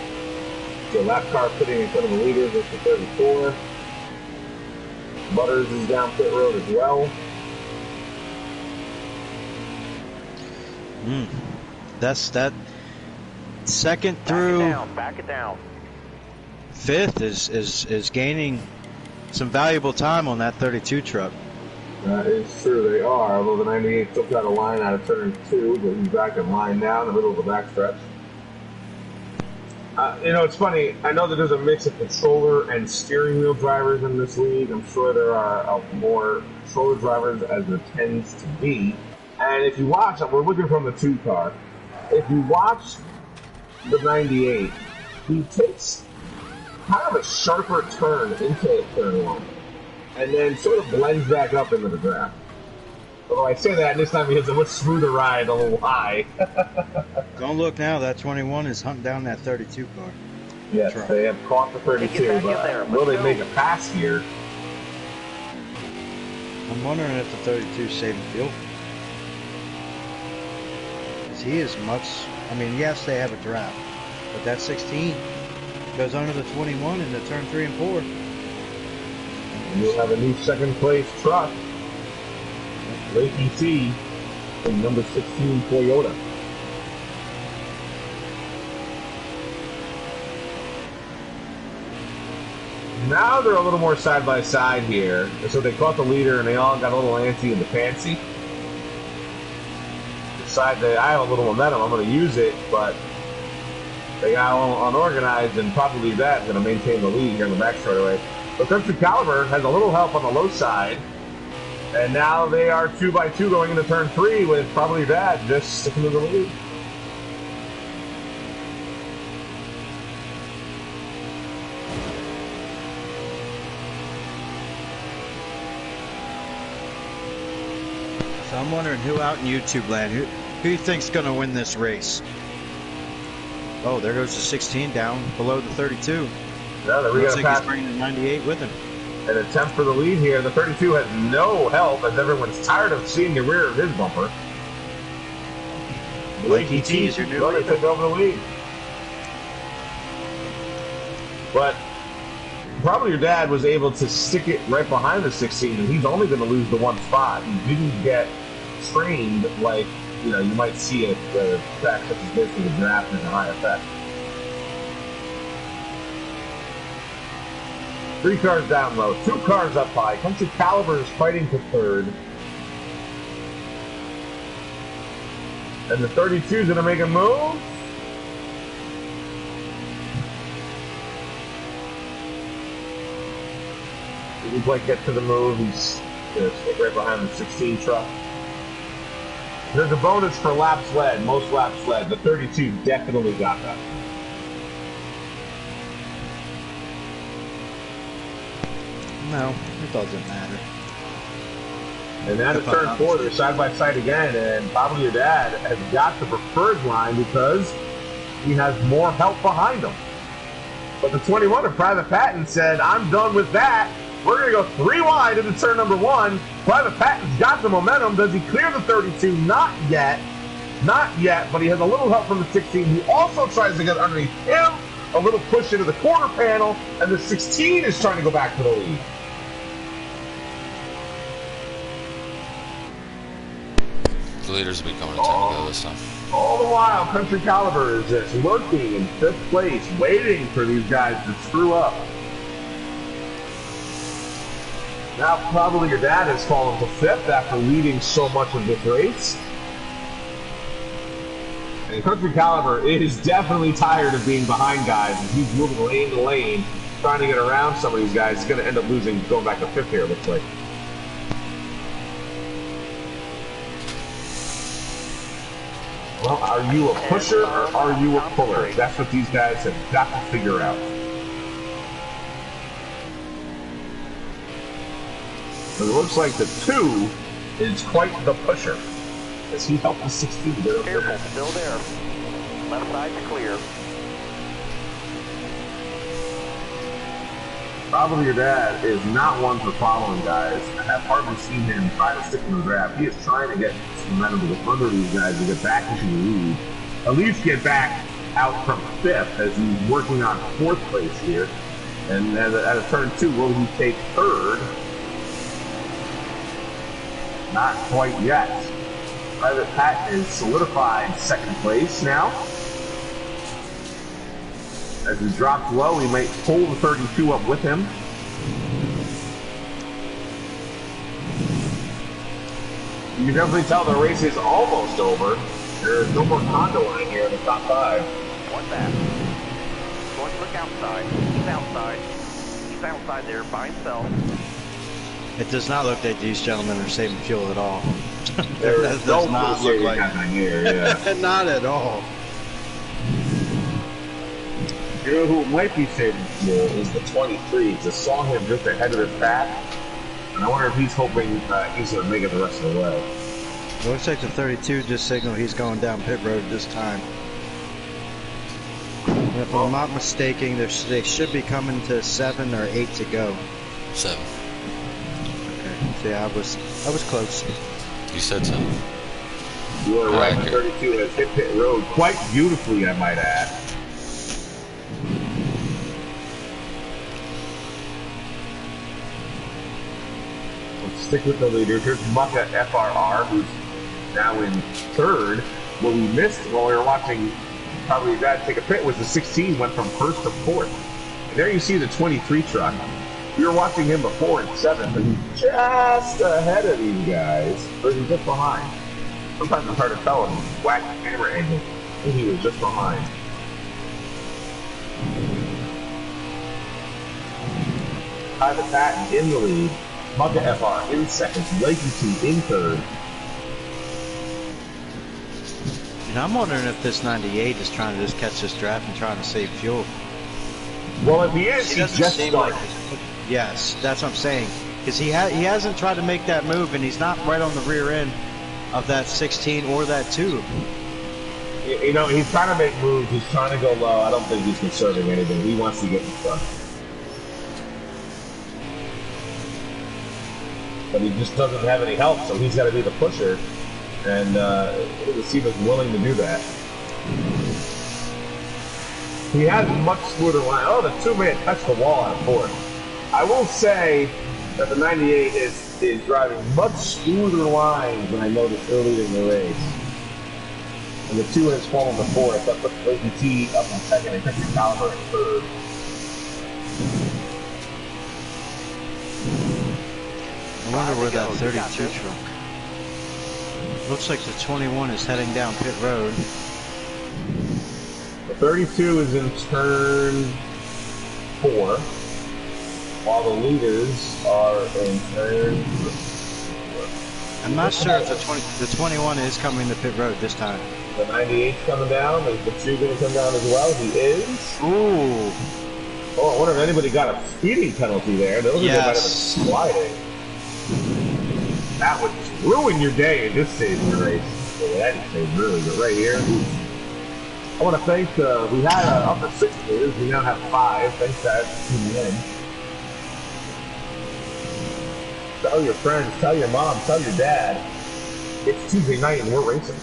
Speaker 4: The lap car pitting in front of the leaders is the 34. Butters is down pit road as well.
Speaker 1: That's that. Second through
Speaker 3: back it down.
Speaker 1: 5th is gaining some valuable time on that 32 truck.
Speaker 4: That is true, they are. Although the 98 still got a line out of turn 2, but he's back in line now in the middle of the backstretch. You know, it's funny. I know that there's a mix of controller and steering wheel drivers in this league. I'm sure there are more controller drivers as there tends to be. And if you watch, we're looking from the 2 car. If you watch the 98, he takes kind of a sharper turn into turn 1. And then sort of blends back up into the draft. Although I say that, and this time he has a much smoother ride, a little high.
Speaker 1: Don't look now, that 21 is hunting down that 32 car.
Speaker 4: Yes, truck. They have caught the 32, but will they make a pass here?
Speaker 1: I'm wondering if the 32 is saving fuel. Is he as much, I mean, yes, they have a draft, but that 16 goes under the 21 in the turn 3 and 4.
Speaker 4: You'll have a new second place truck. Blakey C in number 16 Toyota. Now they're a little more side by side here. So they caught the leader and they all got a little antsy in the fancy. Decide that I have a little momentum, I'm going to use it, but they got a little unorganized, and probably that's going to maintain the lead here in the back straightaway. But Country Caliber has a little help on the low side, and now they are 2 by 2 going into turn 3 with probably that just sticking to the lead.
Speaker 1: So I'm wondering who out in YouTube land, who you think's going to win this race? Oh, there goes the 16 down below the 32.
Speaker 4: Yeah,
Speaker 1: looks like he's bringing the 98 with him.
Speaker 4: An attempt for the lead here. The 32 has no help as everyone's tired of seeing the rear of his bumper.
Speaker 1: Blakey T is your new
Speaker 4: leader. Took over the lead. But probably your dad was able to stick it right behind the 16, and he's only going to lose the 1 spot. He didn't get trained like, you know, you might see at the track such as this with the draft and the high effect. 3 cars down low, 2 cars up high. Country Caliber is fighting for 3rd. And the 32 is going to make a move. Didn't quite get to the move. He's going to stick right behind the 16 truck. There's a bonus for laps led, most laps led. The 32 definitely got that.
Speaker 1: No, it doesn't matter.
Speaker 4: And now to turn 4, they're side by side again, and probably your dad has got the preferred line because he has more help behind him. But the 21 of Private Patton said, I'm done with that. We're going to go 3 wide into turn number 1. Private Patton's got the momentum. Does he clear the 32? Not yet. Not yet, but he has a little help from the 16. He also tries to get underneath him. A little push into the quarter panel, and the 16 is trying to go back to the lead.
Speaker 2: The leaders will be coming in time to go this time.
Speaker 4: All the while, Country Caliber is just lurking in 5th place, waiting for these guys to screw up. Now, probably your dad has fallen to 5th after leading so much of this race. And Country Caliber is definitely tired of being behind guys, and he's moving lane to lane, trying to get around some of these guys. He's going to end up losing, going back to 5th here, it looks like. Well, are you a pusher or are you a puller? That's what these guys have got to figure out. But it looks like the 2 is quite the pusher, as he helped the 16 get up there.
Speaker 3: Careful, still there. Left side's clear.
Speaker 4: Probably your dad is not one for following guys. I have hardly seen him try to stick in the grab. He is trying to get some momentum to the front of these guys to get back into the lead. At least get back out from 5th as he's working on 4th place here. And at a turn 2, will he take 3rd? Not quite yet. Private Pat is solidified 2nd place now. As he drops low, he might pull the 32 up with him. You can definitely tell the race is almost over. There's no more condo line here in the top 5.
Speaker 3: One back. Going to look outside. He's outside. He's outside there by himself.
Speaker 1: It does not look like these gentlemen are saving fuel at all.
Speaker 4: There
Speaker 1: That
Speaker 4: is no
Speaker 1: does not look like
Speaker 4: here, yeah.
Speaker 1: Not at all.
Speaker 4: You know who might be saving fuel is the 23. Just saw him just ahead of his pack. And I wonder if he's hoping he's going to make it the rest of the way.
Speaker 1: It looks like the 32 just signaled he's going down pit road this time. And if I'm not mistaken, they should be coming to 7 or 8 to go.
Speaker 2: 7.
Speaker 1: Okay. So yeah, I was close.
Speaker 2: You said 7.
Speaker 4: You are right. The 32 has hit pit road quite beautifully, I might add. Let's stick with the leaders. Here's Mucka FRR, who's now in 3rd. What we missed while we were watching probably your dad take a pit was the 16 went from 1st to 4th. And there you see the 23 truck. We were watching him before in 7th, and he's just ahead of these guys, or he's just behind. Sometimes it's hard to tell him. Whack camera angle. I think he was just behind. Private Pat in the lead. Mucka FR in 2nd. Legacy in 3rd.
Speaker 1: And I'm wondering if this 98 is trying to just catch this draft and trying to save fuel.
Speaker 4: Well, if he is,
Speaker 1: He
Speaker 4: he
Speaker 1: doesn't
Speaker 4: just
Speaker 1: seem
Speaker 4: started.
Speaker 1: like yes, that's what I'm saying. Because he hasn't tried to make that move, and he's not right on the rear end of that 16 or that 2.
Speaker 4: You know, he's trying to make moves. He's trying to go low. I don't think he's conserving anything. He wants to get in front. But he just doesn't have any help, so he's got to be the pusher. And it seems willing to do that. He has much smoother line. Oh, the 2 may have touched the wall on 4th. I will say that the 98 is driving much smoother lines than I noticed earlier in the race. And the 2 has fallen to 4th. That puts OPT up in 2nd and Country Caliber in 3rd.
Speaker 1: I wonder where that 32 truck. Looks like the 21 is heading down pit road.
Speaker 4: The 32 is in turn 4, while the leaders are in turn 4.
Speaker 1: I'm not sure if the 21 is coming to pit road this time.
Speaker 4: The 98's coming down. Is the 2 going to come down as well? He is.
Speaker 1: Ooh.
Speaker 4: Oh, I wonder if anybody got a speeding penalty there. Those are might have been sliding. That would ruin your day at this stage of the race. Well, that didn't say really, but right here. I want to thank, we had up to 6 leaders. We now have 5. Thanks, guys, for tuning in. Tell your friends, tell your mom, tell your dad. It's Tuesday night and we're racing.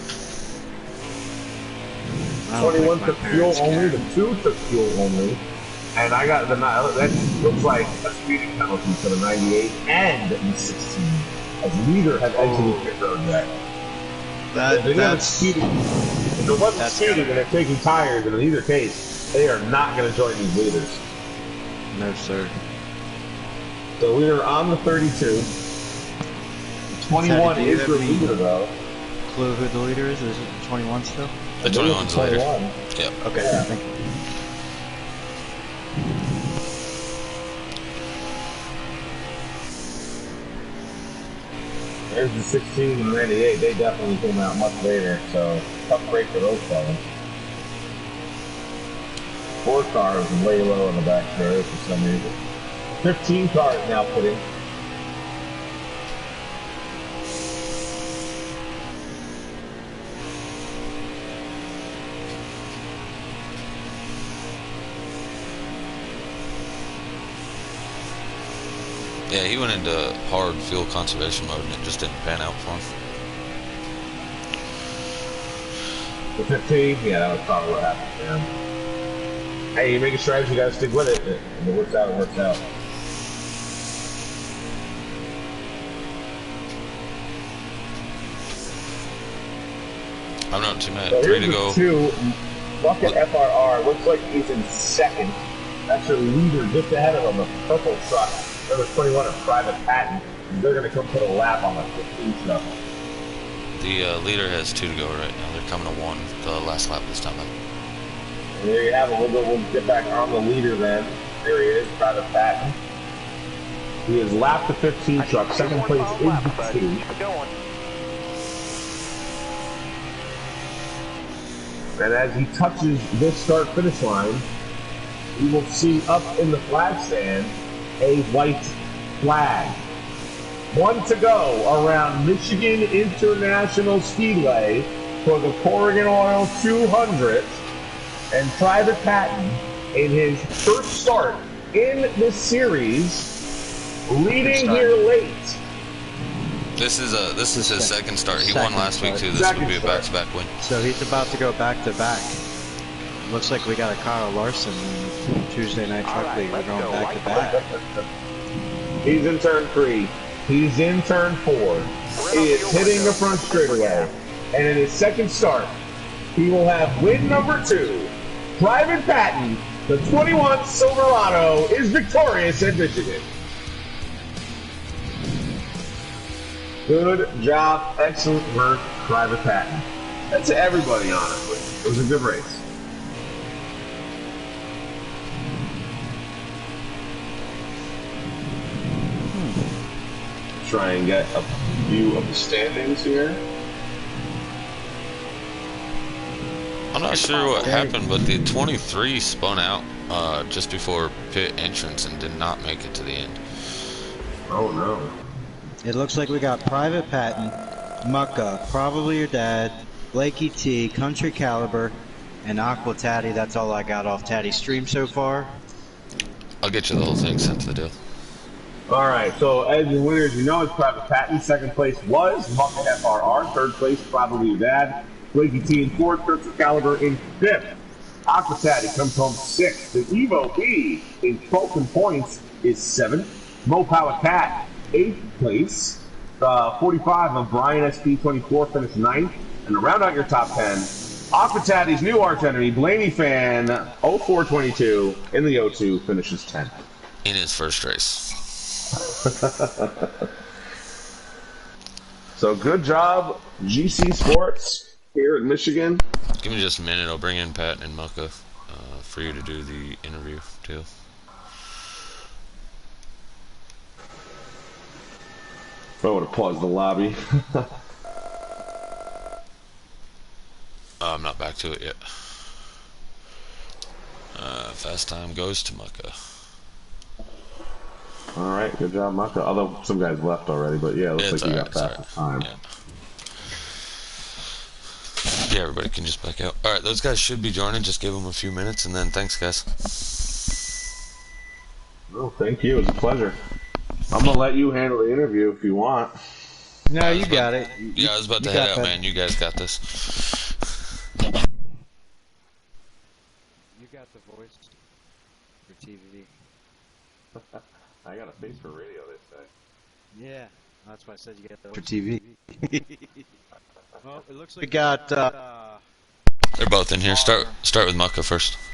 Speaker 1: I don't
Speaker 4: 21
Speaker 1: think
Speaker 4: took
Speaker 1: my
Speaker 4: fuel
Speaker 1: parents
Speaker 4: only,
Speaker 1: care.
Speaker 4: the 2 took fuel only, and I got the that looks like a speeding penalty for the 98 and the 16. As neither have exited pit road yet. If it wasn't speeding, and they're taking tires, and in either case, they are not going to join these leaders.
Speaker 1: No, sir.
Speaker 4: So we are on the 32. 21
Speaker 1: Teddy,
Speaker 4: is the leader, though.
Speaker 1: Clue who the leader is? Is it 21 still?
Speaker 2: The 21's later. Yep.
Speaker 1: Okay,
Speaker 4: Yeah.
Speaker 1: thank you.
Speaker 4: There's the 16 and 98. They definitely came out much later, so tough break for those fellas. 4 cars way low in the back there for some reason. 15 cars now putting.
Speaker 2: Yeah, he went into hard fuel conservation mode and it just didn't pan out for him.
Speaker 4: The 15, yeah, that was probably what happened to him. Hey, you make a strategy, you gotta stick with it. If it works out, it works out.
Speaker 2: I'm not too mad.
Speaker 4: So
Speaker 2: 3 to go.
Speaker 4: 2, Bucket FRR looks like he's in second. That's your leader just ahead of him, the purple truck. Number 21, a private patent. They're going to come put a lap on the 15 truck.
Speaker 2: The leader has 2 to go right now. They're coming to 1. The last lap this time.
Speaker 4: And there you have it. We'll get back on the leader then. There he is, private patent. He has lapped the 15 truck. Second place is the 2.
Speaker 3: Keep it going.
Speaker 4: And as he touches this start-finish line, you will see up in the flag stand a white flag. 1 to go around Michigan International Speedway for the Corrigan Oil 200, and Private Patton in his first start in this series, leading here late.
Speaker 2: This is his second start. He won last week too. This would be a back-to-back win.
Speaker 1: So he's about to go back-to-back. Looks like we got a Kyle Larson Tuesday Night Truck League. We're going back-to-back.
Speaker 4: He's in turn 3. He's in turn 4. He is hitting the front straightaway. And in his second start, he will have win number 2. Private Patton, the 21 Silverado, is victorious at Michigan. Good job, excellent work, Private Patton. That's to everybody, honestly. It was a good race. Try and get a view of the standings here.
Speaker 2: I'm not sure what happened, but the 23 spun out just before pit entrance and did not make it to the end.
Speaker 4: Oh no.
Speaker 1: It looks like we got Private Patton, Mucka, probably your dad, Blakey T, Country Caliber, and Aqua Tatty. That's all I got off Tatty's stream so far.
Speaker 2: I'll get you the whole thing sent to the deal.
Speaker 4: Alright, so as your winners, you know it's Private Patton. Second place was Mucka FRR. Third place, probably your dad. Blakey T in 4th, Country Caliber in 5th. Aqua Tatty comes home 6th. The Evo B in 12 points is 7th. Mo Power Cat, 8th place. 45 of Brian SP24 finished 9th. And to round out your top 10, Aqua Tatty's new arch enemy, Blaney Fan 0422 in the O2 finishes 10th.
Speaker 2: In his first race.
Speaker 4: So good job, GC Sports here in Michigan.
Speaker 2: Give me just a minute. I'll bring in Pat and Mucka for you to do the interview too.
Speaker 4: I want to pause the lobby.
Speaker 2: I'm not back to it yet. Fast time goes to Mucka.
Speaker 4: All right, good job, Maka. Although some guys left already, but yeah, looks like you got fast time.
Speaker 2: Yeah, everybody can just back out. All right, those guys should be joining. Just give them a few minutes, and then thanks, guys.
Speaker 4: Oh, thank you. It was a pleasure. I'm gonna let you handle the interview if you want.
Speaker 1: No, you got it.
Speaker 2: Yeah, I was about to head out, man. You guys got this.
Speaker 1: got the voice for TV.
Speaker 4: I got a face for radio, they say.
Speaker 1: Yeah, that's why I said you got the voice for TV. Well, it looks like we got.
Speaker 2: They're both in here. Start with Mucka first.